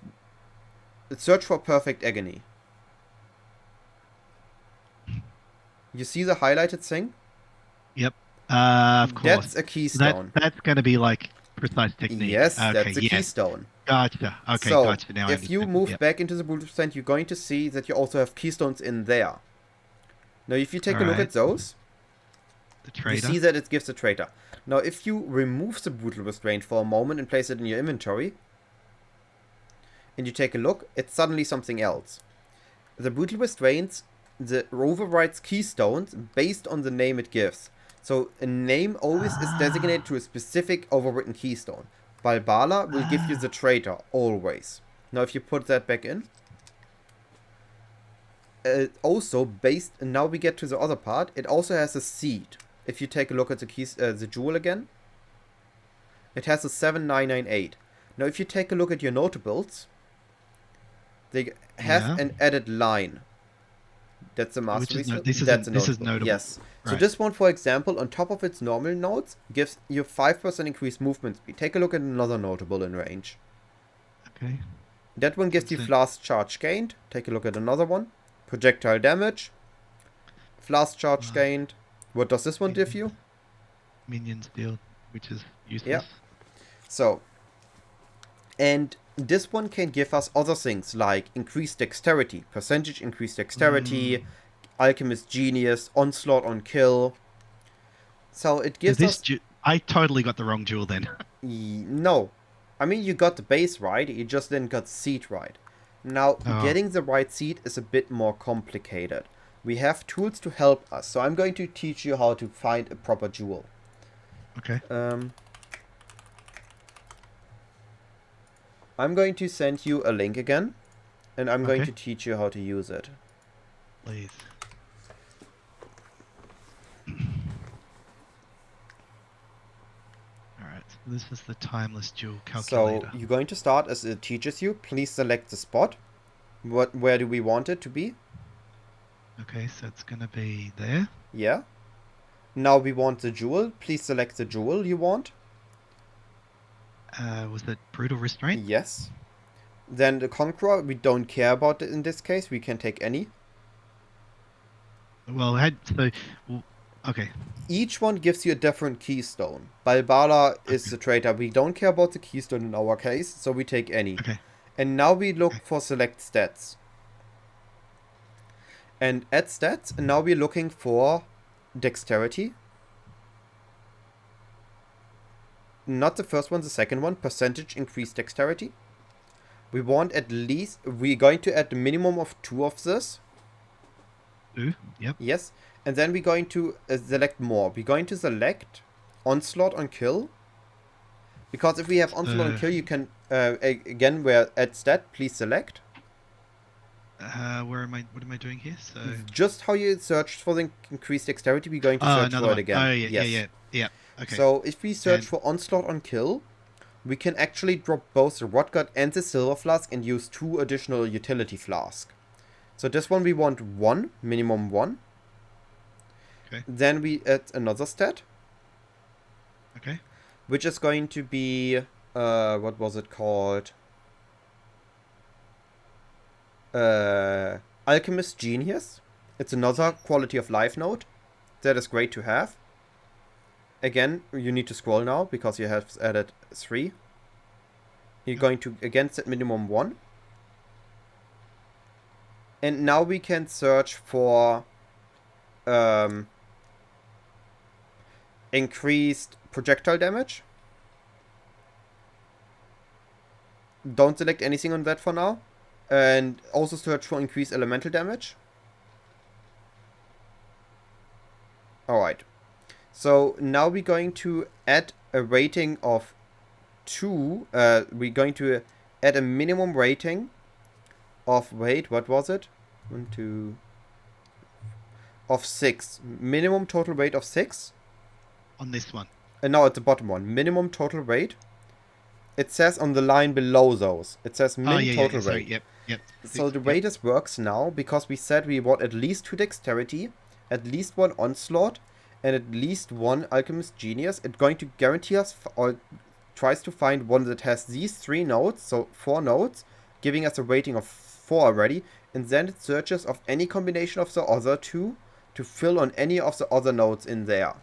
A: search for perfect agony. You see the highlighted thing?
B: Yep, of course.
A: That's a keystone.
B: That's going to be like precise technique.
A: Yes, that's a keystone.
B: Gotcha. Okay,
A: so,
B: gotcha. Now
A: if you move back into the brutal percent, you're going to see that you also have keystones in there. Now, if you take a look at those, you see that it gives a traitor. Now, if you remove the brutal restraint for a moment and place it in your inventory, and you take a look, it's suddenly something else. The brutal restraints overrides keystones based on the name it gives. So a name always is designated to a specific overwritten keystone. Balbala will give you the traitor, always. Now if you put that back in. Also, now we get to the other part, it also has a seed. If you take a look at the jewel again, it has a 7998. Now if you take a look at your notables, they have an added line. That's a mastery.
B: This is notable.
A: Yes. Right. So this one, for example, on top of its normal notes, gives you 5% increased movement speed. Take a look at another notable in range.
B: Okay.
A: That one gives you flask charge gained. Take a look at another one. Projectile damage. Flask charge gained. What does this one give you?
B: Minions deal, which is useless.
A: Yeah. So, and this one can give us other things like increased dexterity, percentage increased dexterity, Alchemist Genius, Onslaught on Kill. So it
B: So
A: gives us...
B: I totally got the wrong jewel then.
A: No. I mean, you got the base right, you just didn't got the seed right. Now,
B: Oh,
A: getting the right seed is a bit more complicated. We have tools to help us, so I'm going to teach you how to find a proper jewel.
B: okay.
A: I'm going to send you a link again, and I'm going
B: Okay.
A: to teach you how to use it.
B: Please. Alright, so this is the timeless jewel calculator.
A: So, you're going to start as it teaches you. Please select the spot. Where do we want it to be?
B: Okay, so it's gonna be there.
A: Yeah. Now we want the jewel. Please select the jewel you want.
B: Was that brutal restraint?
A: Yes. Then the Conqueror, we don't care about it in this case. We can take any.
B: Well, okay.
A: Each one gives you a different keystone. Balbala is the traitor. We don't care about the keystone in our case, so we take any.
B: Okay.
A: And now we look
B: Okay.
A: for select stats. And at stats, now we're looking for dexterity. Not the first one, the second one. Percentage increased dexterity. We want at least... We're going to add the minimum of 2 of this.
B: 2, yep.
A: Yes. And then we're going to select more. We're going to select Onslaught on Kill. Because if we have Onslaught on Kill, you can... again, we're at stat. Please select.
B: What am I doing here? So
A: just how you searched for the increased dexterity, we're going to search for it again.
B: Oh, yeah. Okay.
A: So if we search for Onslaught on Kill, we can actually drop both the Rot God and the Silver Flask and use 2 additional utility flask. So this one we want 1, minimum 1.
B: Okay.
A: Then we add another stat.
B: Okay.
A: Which is going to be, what was it called? Alchemist Genius. It's another quality of life node. That is great to have. Again, you need to scroll now because you have added 3. You're going to again set minimum 1. And now we can search for increased projectile damage. Don't select anything on that for now. And also search for increased elemental damage. Alright. So now we're going to add a rating of 2. We're going to add a minimum rating of... Wait, what was it? 1, 2... Of 6. Minimum total weight of 6.
B: On this one.
A: No, at the bottom one. Minimum total weight. It says on the line below those. It says total weight.
B: Sorry, yep.
A: So the way this works now, because we said we want at least 2 dexterity, at least 1 onslaught, and at least 1 alchemist genius, it's going to guarantee us, or tries to find one that has these 3 nodes, so 4 nodes, giving us a rating of 4 already, and then it searches of any combination of the other 2 to fill on any of the other nodes in there.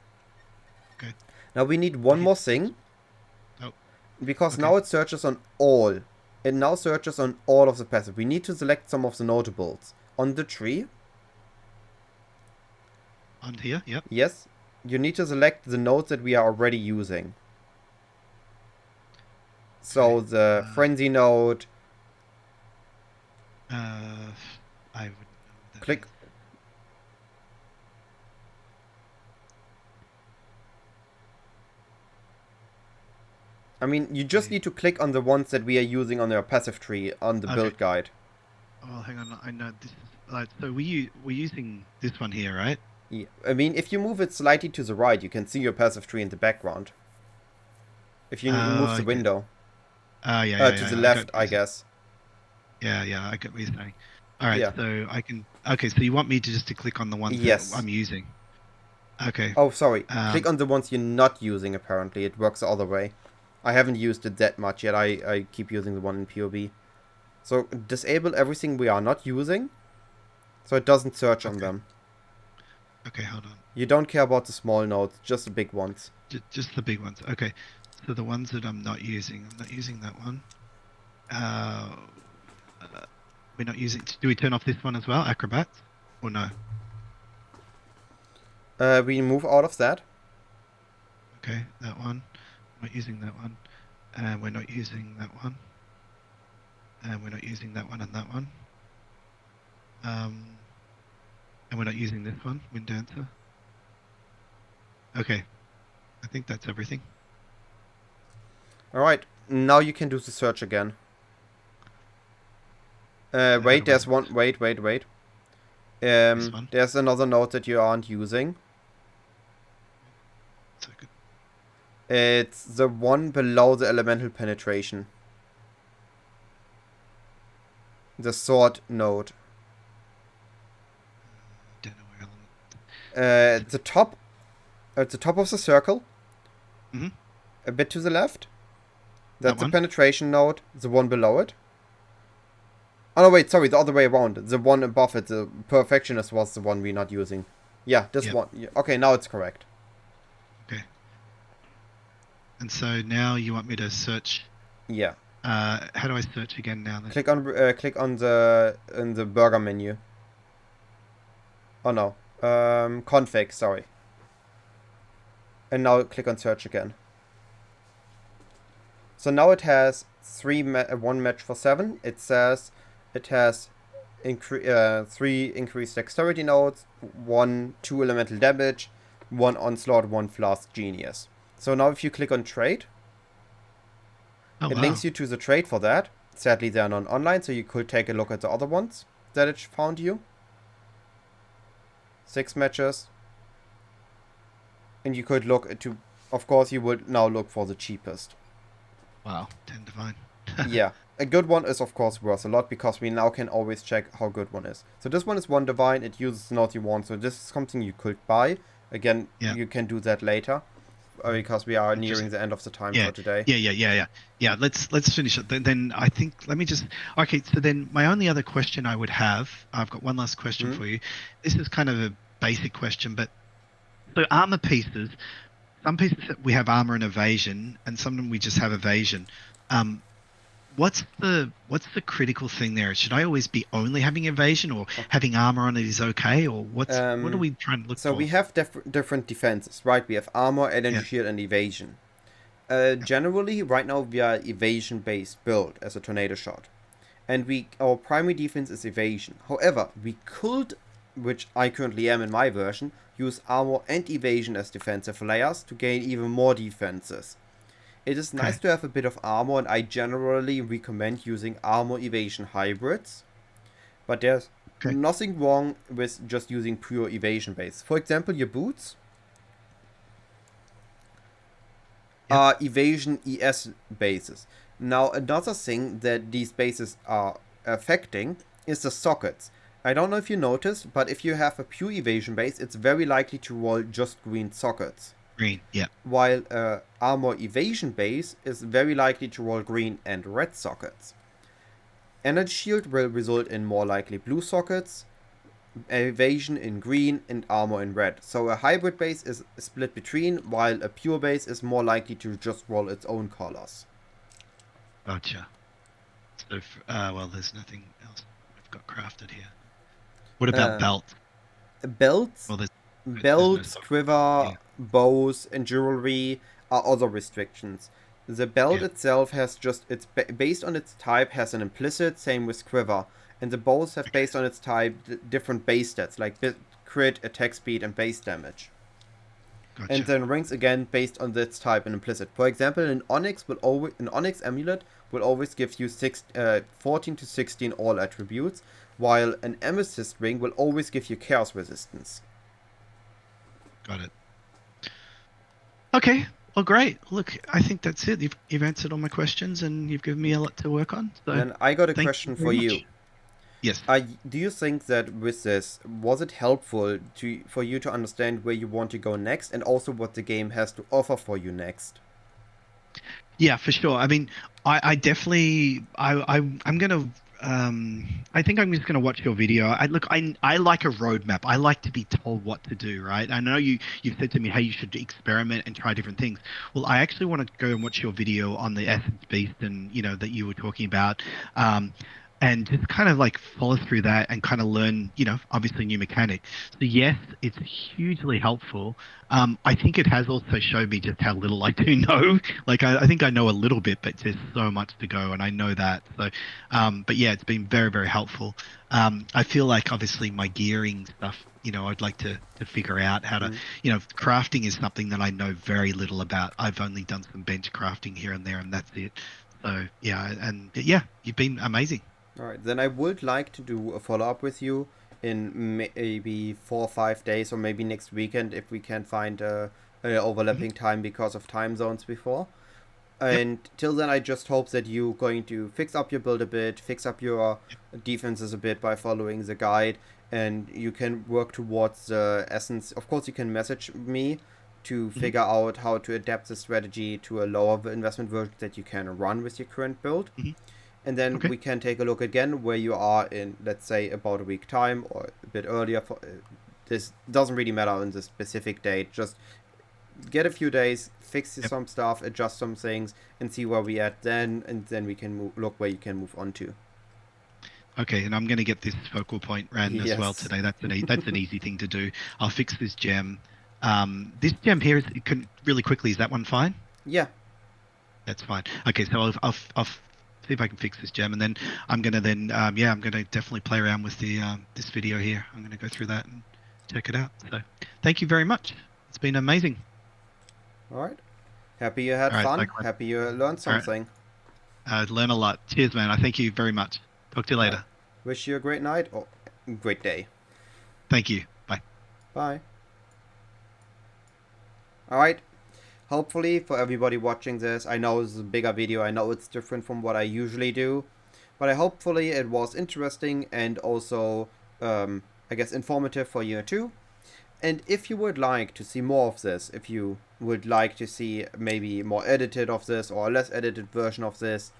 B: Okay.
A: Now we need one more thing.
B: Oh.
A: Because now it searches on all. It now searches on all of the passive. We need to select some of the notables. On the tree.
B: On here, yep.
A: Yes. You need to select the nodes that we are already using. So the Frenzy node.
B: I would know that.
A: Click. I mean, you just need to click on the ones that we are using on our passive tree on the build guide.
B: Oh, hang on. I know this. So we're using this one here, right?
A: Yeah. I mean, if you move it slightly to the right, you can see your passive tree in the background. If you move the window. To the left, I guess.
B: Yeah, I get what you're saying. All right, so I can... Okay, so you want me to click on the ones that I'm using. Okay.
A: Oh, sorry. Click on the ones you're not using, apparently. It works the other way. I haven't used it that much yet. I keep using the one in PoB. So, disable everything we are not using. So it doesn't search on them.
B: Okay, hold on.
A: You don't care about the small nodes, just the big ones.
B: Just the big ones. Okay. So the ones that I'm not using that one. Uh, we're not using. Do we turn off this one as well, acrobats, or no?
A: We move out of that.
B: Okay, that one. We're not using that one. And we're not using that one. And we're not using that one and that one. And we're not using this one, Wind Dancer. Okay, I think that's everything.
A: Alright, now you can do the search again. Wait, there's one. Wait. There's another node that you aren't using.
B: So good.
A: It's the one below the elemental penetration. The sword node.
B: Don't know where
A: At the top of the circle.
B: Mm-hmm.
A: A bit to the left. That's the
B: one?
A: penetration node. The one below it. Oh no, wait, sorry, the other way around. The one above it, the perfectionist, was the one we're not using. Yeah, this one. Yeah. Okay, now it's correct.
B: Okay. And so now you want me to search?
A: Yeah.
B: How do I search again now? Then?
A: Click on the burger menu. Oh no. Config, sorry. And now click on search again. So now it has one match for 7. It says it has 3 increased dexterity nodes, 2 elemental damage, 1 onslaught, 1 flask genius. So now if you click on trade, it links you to the trade for that. Sadly, they are not online, so you could take a look at the other ones that it found you. 6 matches. And you could look to, of course, you would now look for the cheapest.
B: Wow, 10 divine.
A: Yeah, a good one is of course worth a lot because we now can always check how good one is. So this one is 1 divine, it uses the node you want, so this is something you could buy. Again, you can do that later because we are nearing the end of the time for today.
B: Yeah, let's finish it. Then I think, let me just, okay, so then my only other question I would have, I've got one last question for you. This is kind of a basic question, but so armor pieces, some pieces we have armor and evasion, and some of them we just have evasion. What's the critical thing there? Should I always be only having evasion, or having armor on it is okay, or what are we trying to look for?
A: So we have different defenses, right? We have armor, energy shield, and evasion. Generally, right now we are evasion based build as a tornado shot, and our primary defense is evasion. However, we could, which I currently am in my version, use armor and evasion as defensive layers to gain even more defenses. It is nice to have a bit of armor, and I generally recommend using armor evasion hybrids. But there's nothing wrong with just using pure evasion base. For example, your boots are evasion ES bases. Now, another thing that these bases are affecting is the sockets. I don't know if you noticed, but if you have a pure evasion base, it's very likely to roll just green sockets.
B: Green, yeah.
A: While armor evasion base is very likely to roll green and red sockets. Energy shield will result in more likely blue sockets, evasion in green, and armor in red. So a hybrid base is split between, while a pure base is more likely to just roll its own colors.
B: Gotcha. So, well, there's nothing else we've got crafted here. What about belt?
A: Belts?
B: Well,
A: belts, quiver, bows, and jewelry are other restrictions. The belt itself has it's based on its type, has an implicit, same with quiver. And the bows have based on its type different base stats, like crit, attack speed, and base damage. Gotcha. And then rings again based on its type and implicit. For example, an Onyx amulet will always give you 14 to 16 all attributes, while an Amethyst ring will always give you chaos resistance.
B: Got it. Okay, well, great. Look, I think that's it. You've answered all my questions, and you've given me a lot to work on. So
A: and I got a question for you.
B: Yes.
A: Do you think that with this, was it helpful for you to understand where you want to go next, and also what the game has to offer for you next?
B: Yeah, for sure. I mean, I definitely, I'm going to I think I'm just going to watch your video. I like a roadmap. I like to be told what to do, right? I know you've said to me, hey, you should experiment and try different things. Well, I actually want to go and watch your video on the Essence Beast and that you were talking about. Um, and just kind of like follow through that and kind of learn, obviously new mechanics. So yes, it's hugely helpful. I think it has also showed me just how little I do know. Like I think I know a little bit, but there's so much to go, and I know that. So but yeah, it's been very, very helpful. I feel like obviously my gearing stuff, I'd like to figure out how to,
A: Mm.
B: crafting is something that I know very little about. I've only done some bench crafting here and there, and that's it. So yeah, and yeah, you've been amazing.
A: All right, then I would like to do a follow up with you in maybe 4 or 5 days, or maybe next weekend if we can find a
B: Hmm.
A: overlapping time because of time zones before.
B: Yep.
A: And till then, I just hope that you're going to fix up your build a bit, fix up your defenses a bit by following the guide, and you can work towards the essence. Of course, you can message me to
B: Hmm.
A: figure out how to adapt the strategy to a lower investment version that you can run with your current build.
B: Hmm.
A: And then
B: Okay.
A: we can take a look again where you are in, let's say, about a week time or a bit earlier. This doesn't really matter on the specific date. Just get a few days, fix
B: Yep.
A: some stuff, adjust some things, and see where we at then, and then we can look where you can move on to.
B: Okay, and I'm going to get this focal point ran as well
A: Yes.
B: today. That's an easy thing to do. I'll fix this gem. This gem here is it can really quickly. Is that one fine?
A: Yeah.
B: That's fine. Okay, so I'll see if I can fix this gem, and then I'm gonna then yeah, I'm gonna definitely play around with the this video here. I'm gonna go through that and check it out. So thank you very much. It's been amazing.
A: All right. Happy you had
B: All right,
A: fun.
B: likewise.
A: Happy you learned
B: All right,
A: something.
B: learn a lot. Cheers, man. I thank you very much. Talk to you
A: All right.
B: later.
A: Wish you a great night or great day.
B: Thank you. Bye.
A: Bye. All right. Hopefully, for everybody watching this, I know it's a bigger video. I know it's different from what I usually do, but hopefully it was interesting and also, I guess, informative for you too. And if you would like to see more of this, if you would like to see maybe more edited of this or a less edited version of this,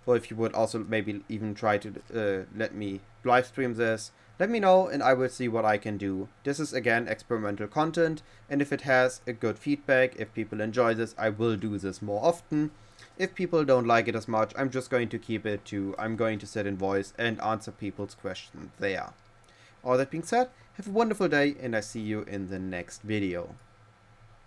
A: or if you would also maybe even try to let me live stream this, let me know and I will see what I can do. This is again experimental content, and if it has a good feedback, if people enjoy this, I will do this more often. If people don't like it as much, I'm just going to keep it to I'm going to sit in voice and answer people's questions there. All that being said, have a wonderful day and I see you in the next video.